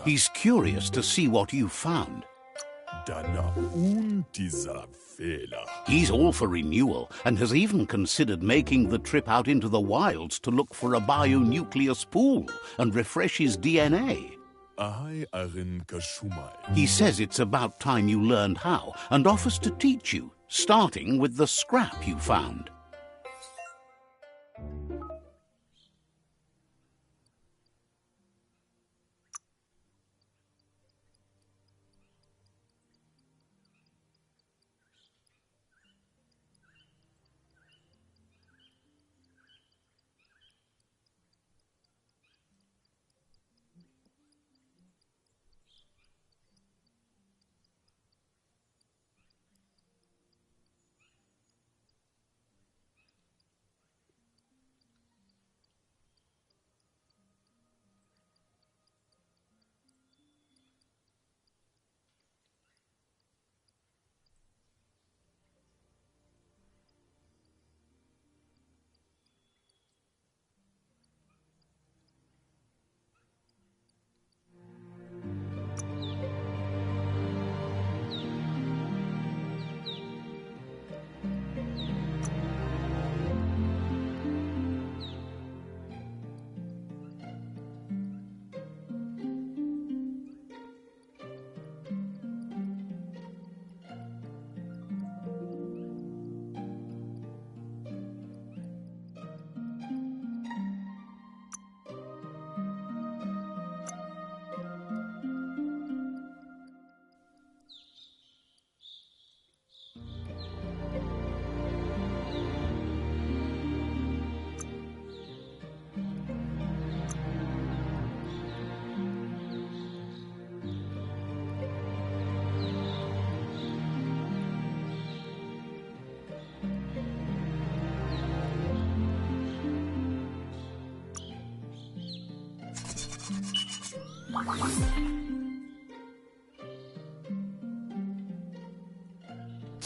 He's curious to see what you've found. He's all for renewal and has even considered making the trip out into the wilds to look for a bionucleus pool and refresh his DNA. He says it's about time you learned how and offers to teach you, starting with the scrap you found.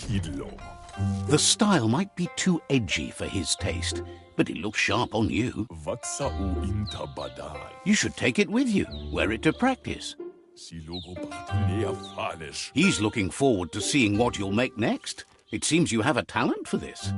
Kidlo. The style might be too edgy for his taste, but it looks sharp on you. Vatsa u inta badai. You should take it with you, wear it to practice. Silogo batilea falish. He's looking forward to seeing what you'll make next. It seems you have a talent for this.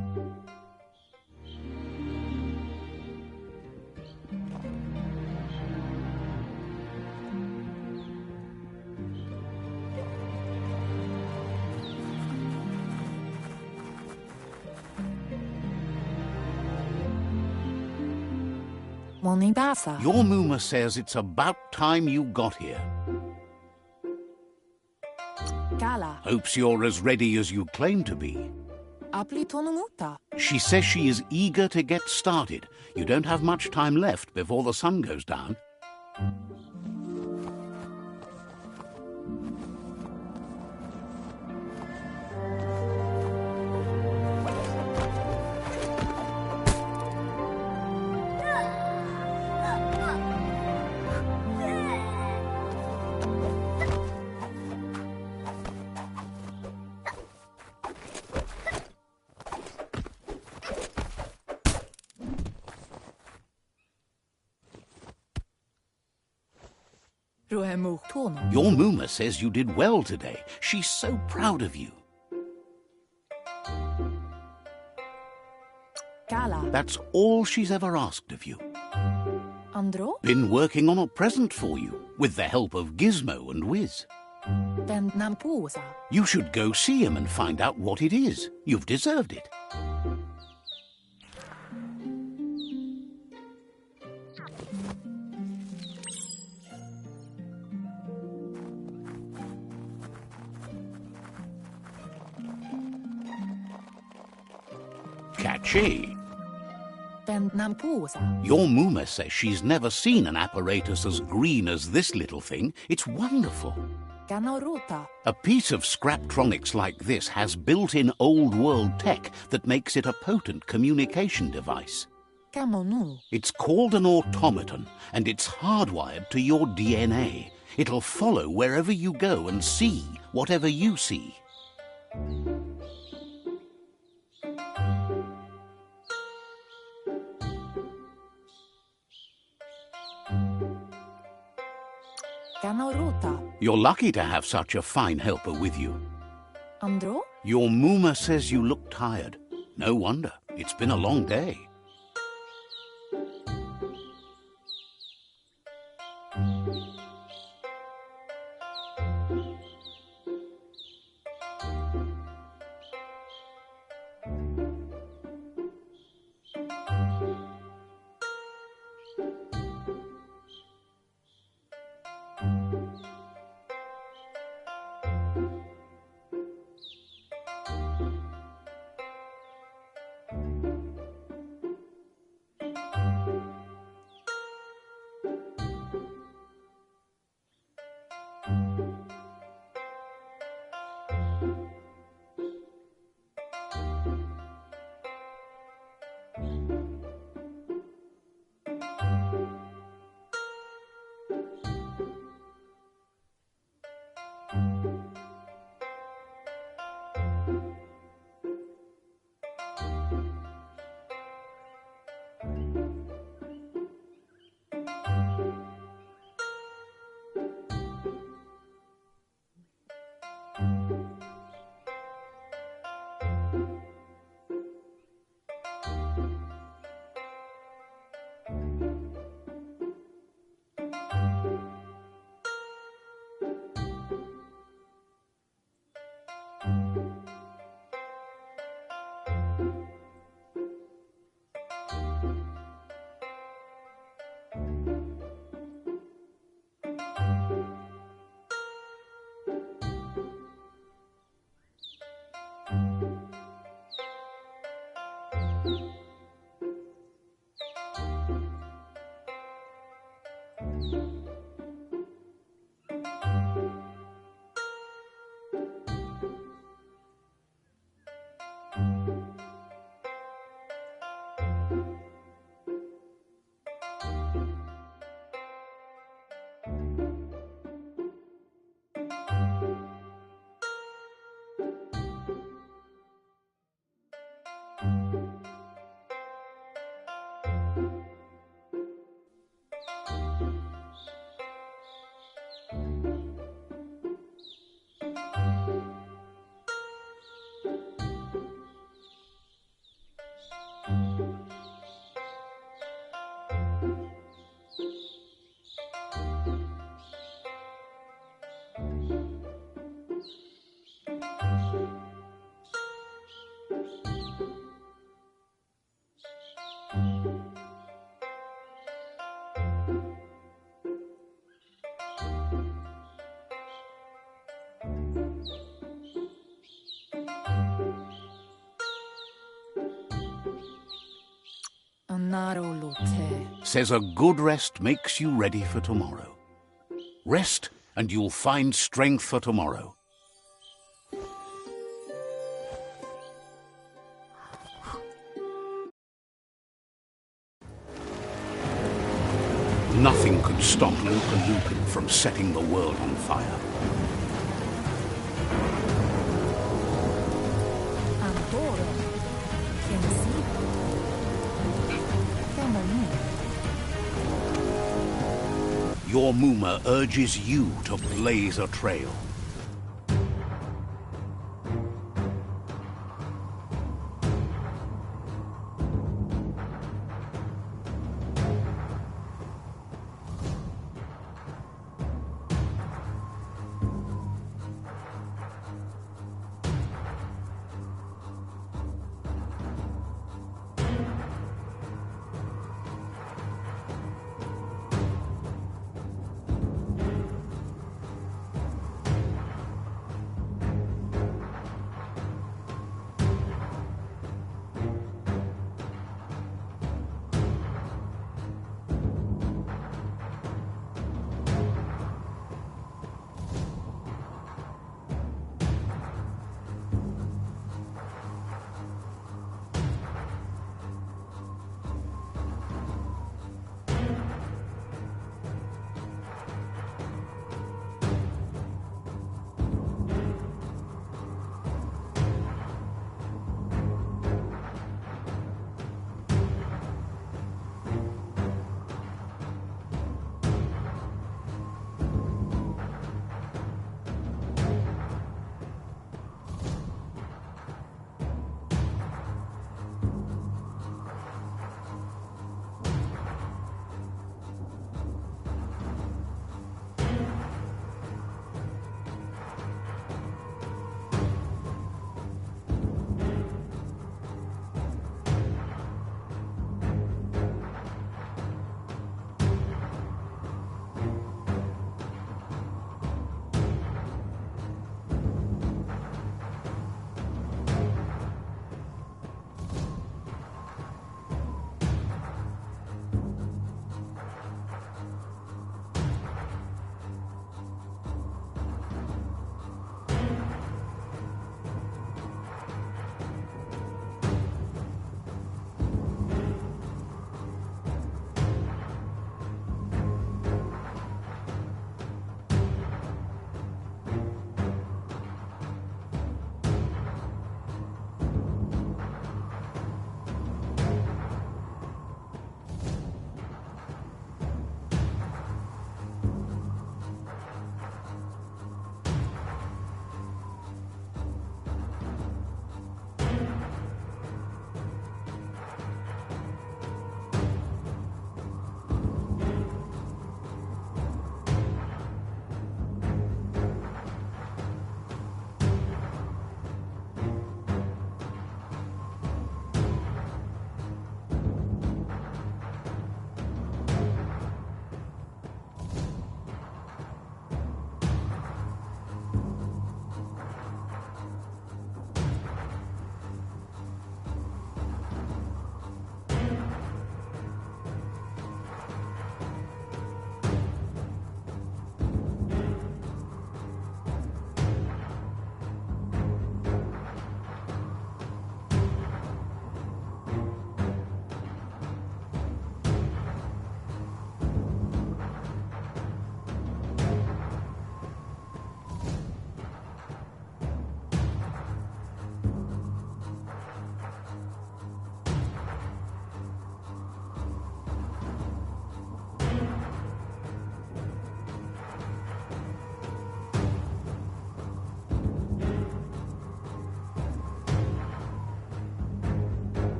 Monibasa. Your Muma says it's about time you got here. Gala. Hopes you're as ready as you claim to be. Apli tonumuta. She says she is eager to get started. You don't have much time left before the sun goes down. Ruemu tono. Your Muma says you did well today. She's so proud of you. Gala. That's all she's ever asked of you. Andro. Been working on a present for you, with the help of Gizmo and Wiz. Ben nampusa. You should go see him and find out what it is. You've deserved it. Catchy. Ben nampusa. Your Muma says she's never seen an apparatus as green as this little thing. It's wonderful. Ganoruta. A piece of Scraptronics like this has built-in old-world tech that makes it a potent communication device. Kamonu. It's called an automaton, and it's hardwired to your DNA. It'll follow wherever you go and see whatever you see. Ganoruta. You're lucky to have such a fine helper with you. Andro. Your Muma says you look tired. No wonder. It's been a long day. Narolute. Says a good rest makes you ready for tomorrow. Rest, and you'll find strength for tomorrow. Nothing could stop Luca Lupin from setting the world on fire. Antoro. Kensi. Femonu. Your Muma urges you to blaze a trail.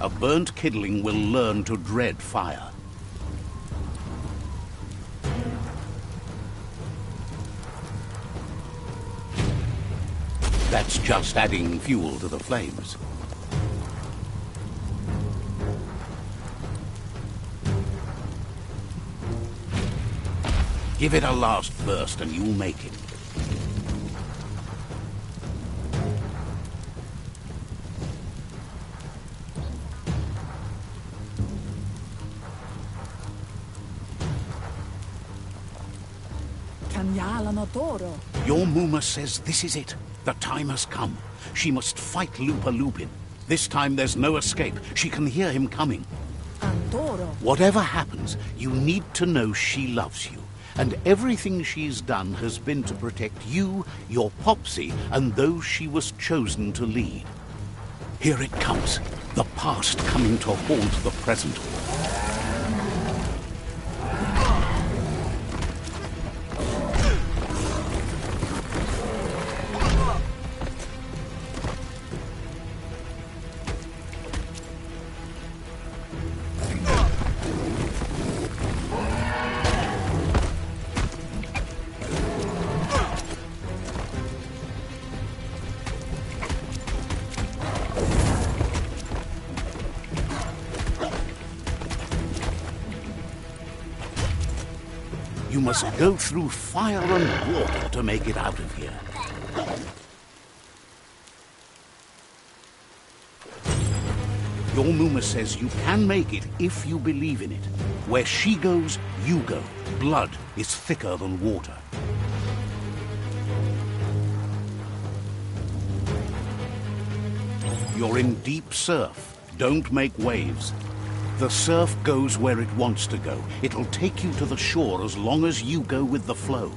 A burnt kidling will learn to dread fire. That's just adding fuel to the flames. Give it a last burst and you'll make it. Your Muma says this is it. The time has come. She must fight Lupa Lupin. This time there's no escape. She can hear him coming. Whatever happens, you need to know she loves you. And everything she's done has been to protect you, your Popsy, and those she was chosen to lead. Here it comes. The past coming to haunt the present. You must go through fire and water to make it out of here. Your Muma says you can make it if you believe in it. Where she goes, you go. Blood is thicker than water. You're in deep surf. Don't make waves. The surf goes where it wants to go. It'll take you to the shore as long as you go with the flow.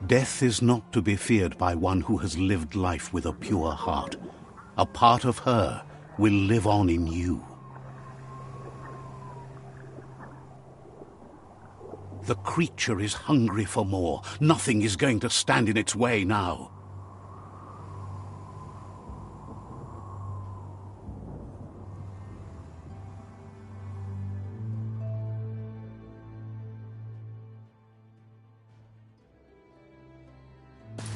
Death is not to be feared by one who has lived life with a pure heart. A part of her will live on in you. The creature is hungry for more. Nothing is going to stand in its way now.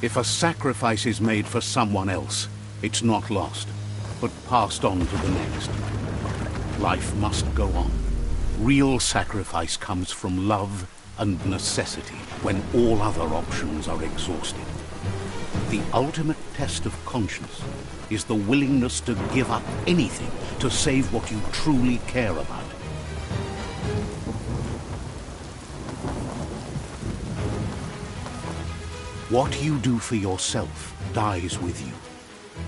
If a sacrifice is made for someone else, it's not lost, but passed on to the next. Life must go on. Real sacrifice comes from love and necessity when all other options are exhausted. The ultimate test of conscience is the willingness to give up anything to save what you truly care about. What you do for yourself dies with you.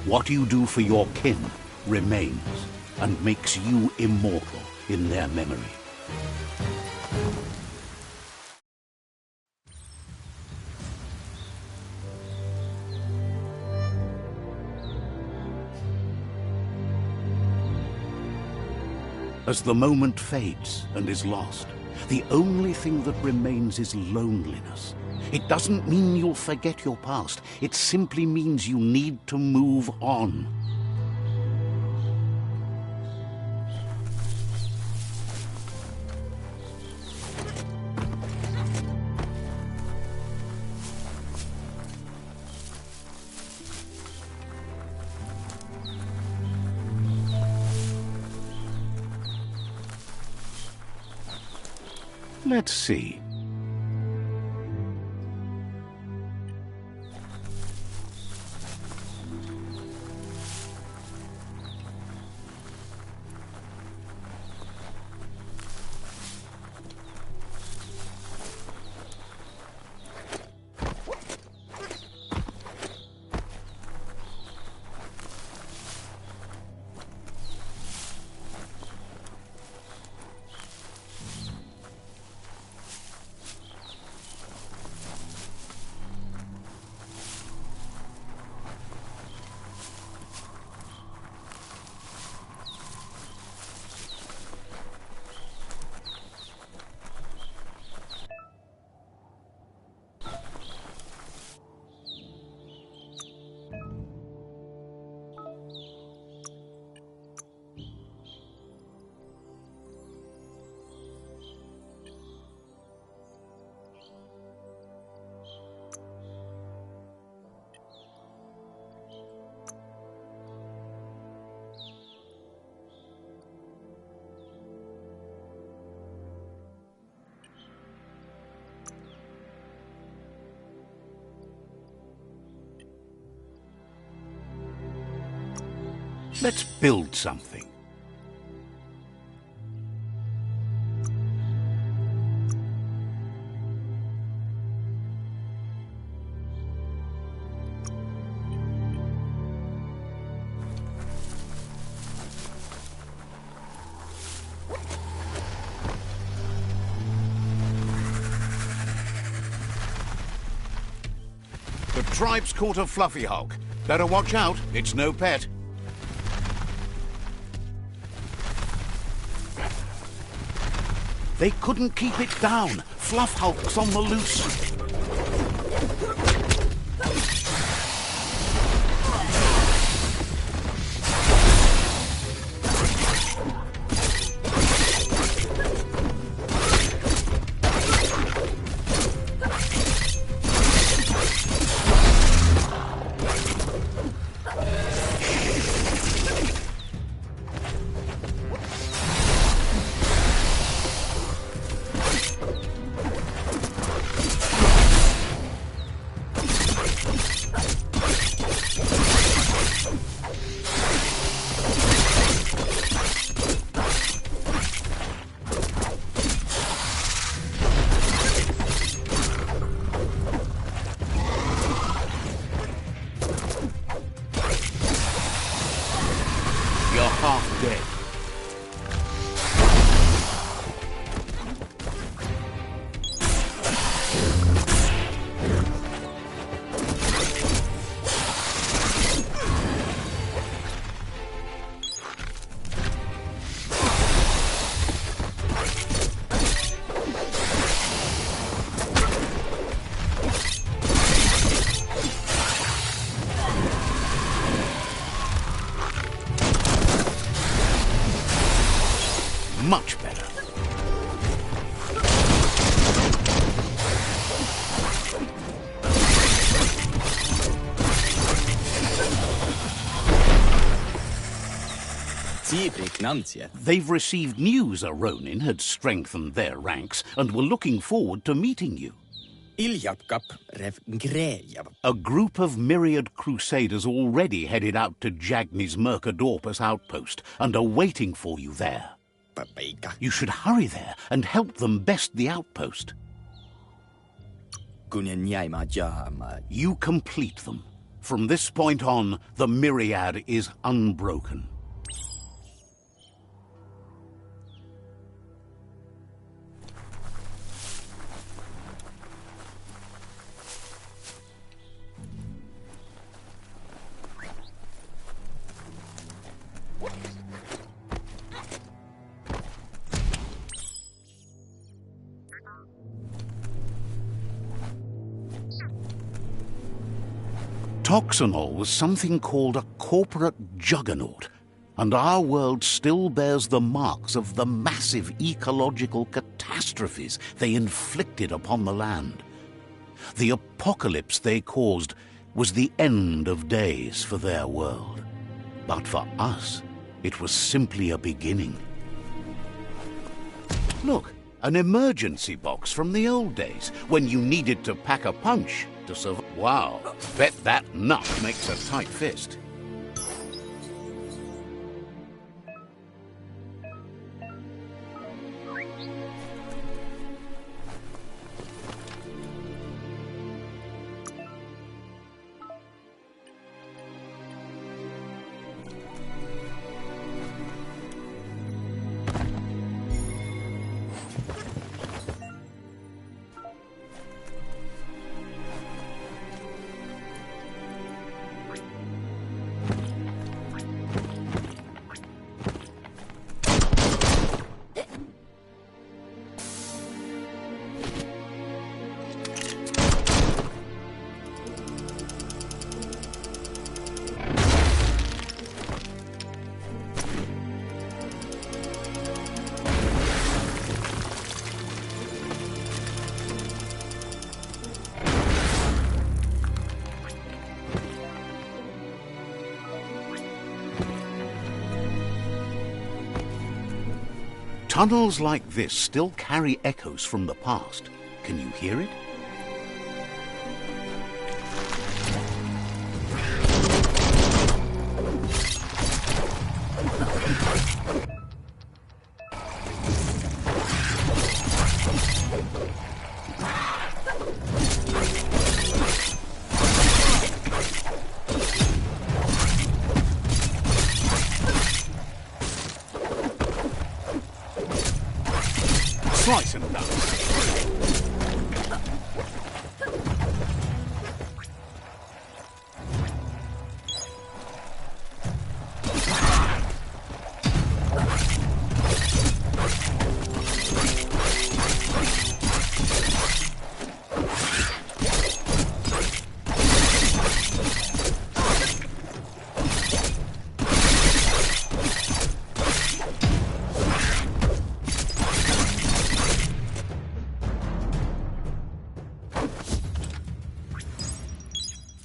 What you do for your kin remains and makes you immortal in their memory. As the moment fades and is lost, the only thing that remains is loneliness. It doesn't mean you'll forget your past. It simply means you need to move on. Let's see. Let's build something. The tribe's caught a fluffy hulk. Better watch out, it's no pet. They couldn't keep it down. Fluff hulk's on the loose. Half dead. Much better. They've received news a Ronin had strengthened their ranks and were looking forward to meeting you. A group of myriad crusaders already headed out to Jagni's Mercadorpus outpost and are waiting for you there. You should hurry there and help them best the outpost. You complete them. From this point on, the myriad is unbroken. Toxanol was something called a corporate juggernaut, and our world still bears the marks of the massive ecological catastrophes they inflicted upon the land. The apocalypse they caused was the end of days for their world. But for us, it was simply a beginning. Look, an emergency box from the old days, when you needed to pack a punch to survive. Wow, bet that nut makes a tight fist. Tunnels like this still carry echoes from the past. Can you hear it? Slice and dice.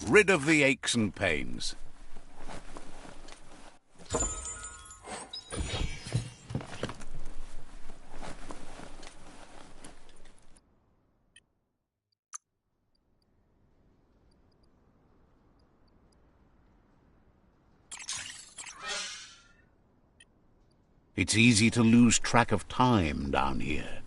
Rid of the aches and pains. It's easy to lose track of time down here.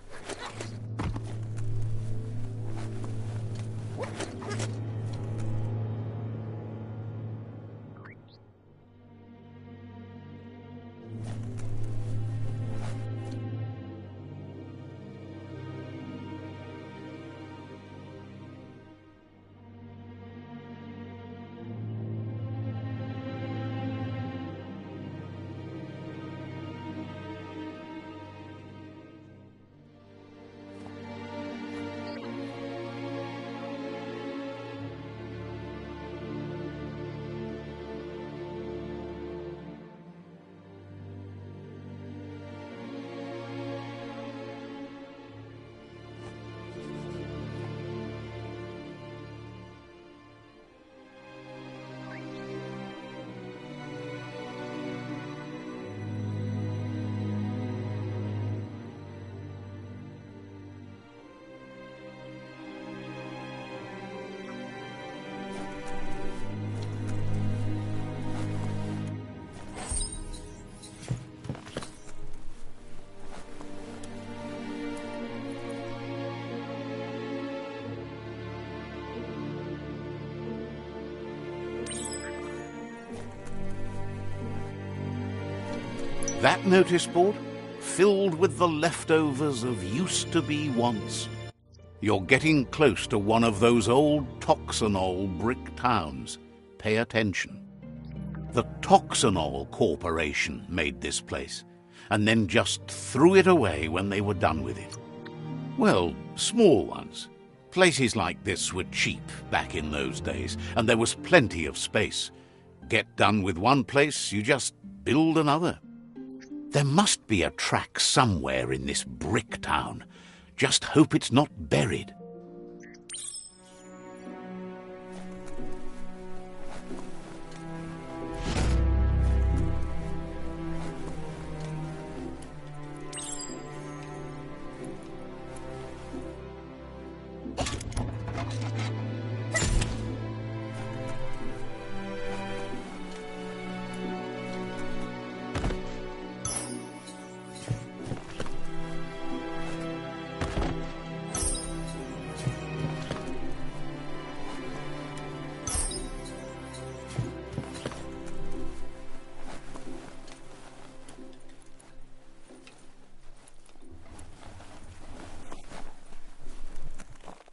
That notice board? Filled with the leftovers of used-to-be once. You're getting close to one of those old Toxanol brick towns. Pay attention. The Toxanol Corporation made this place, and then just threw it away when they were done with it. Well, small ones. Places like this were cheap back in those days, and there was plenty of space. Get done with one place, you just build another. There must be a track somewhere in this brick town. Just hope it's not buried.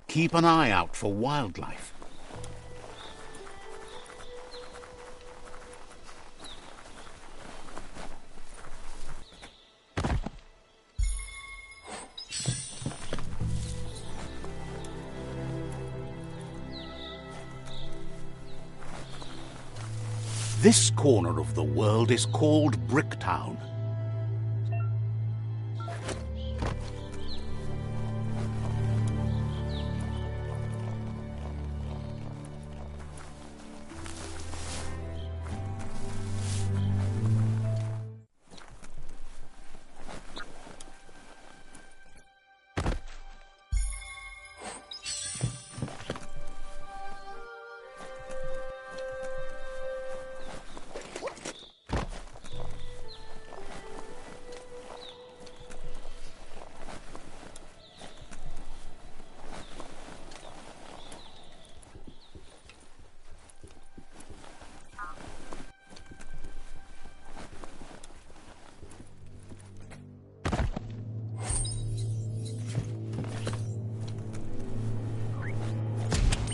Keep an eye out for wildlife. This corner of the world is called Bricktown.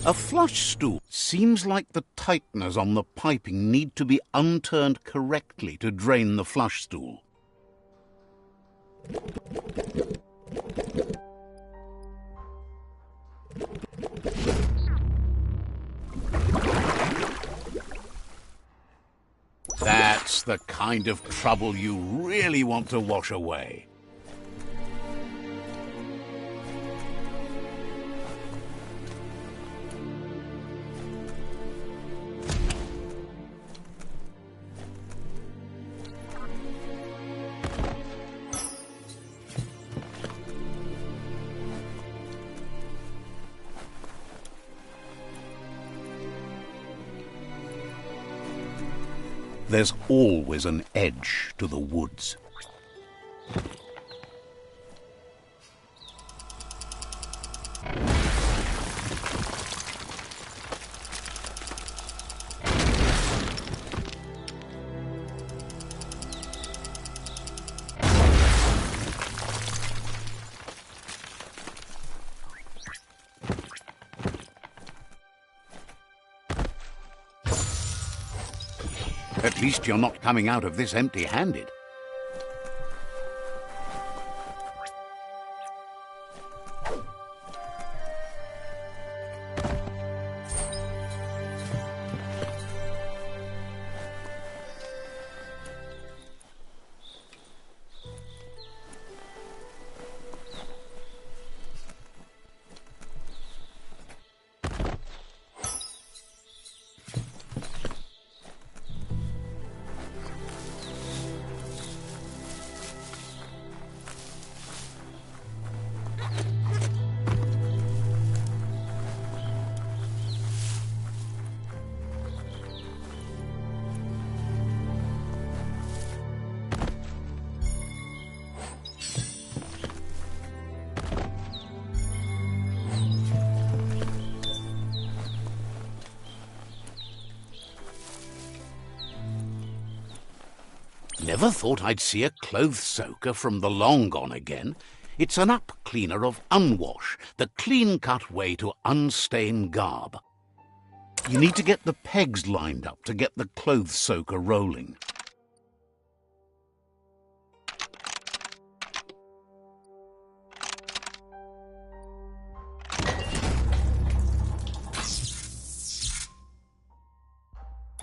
A flush stool. Seems like the tighteners on the piping need to be unturned correctly to drain the flush stool. That's the kind of trouble you really want to wash away. There's always an edge to the woods. At least you're not coming out of this empty-handed. Never thought I'd see a clothes soaker from the long gone again. It's an up cleaner of unwash, the clean-cut way to unstain garb. You need to get the pegs lined up to get the clothes soaker rolling.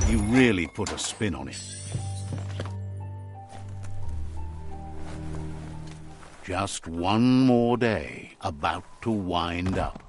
You really put a spin on it. Just one more day about to wind up.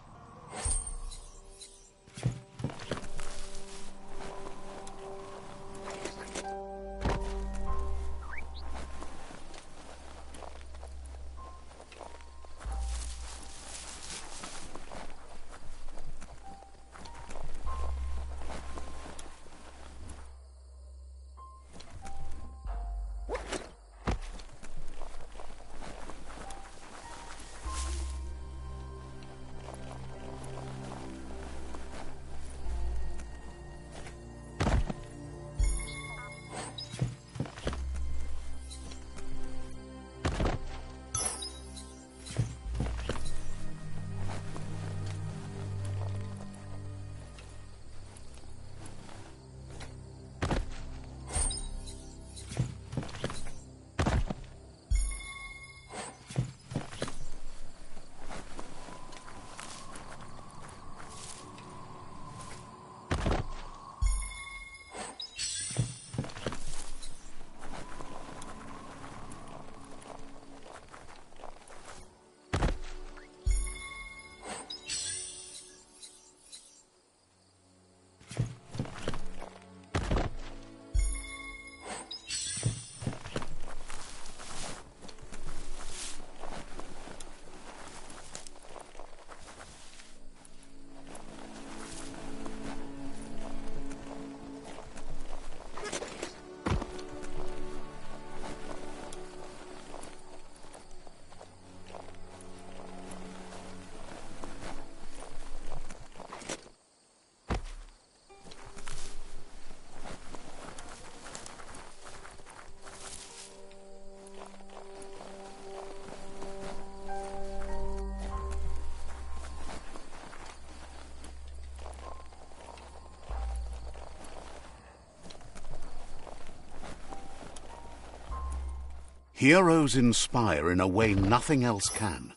Heroes inspire in a way nothing else can.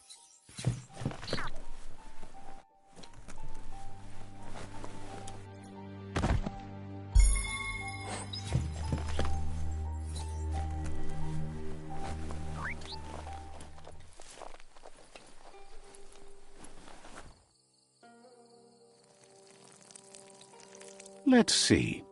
Let's see.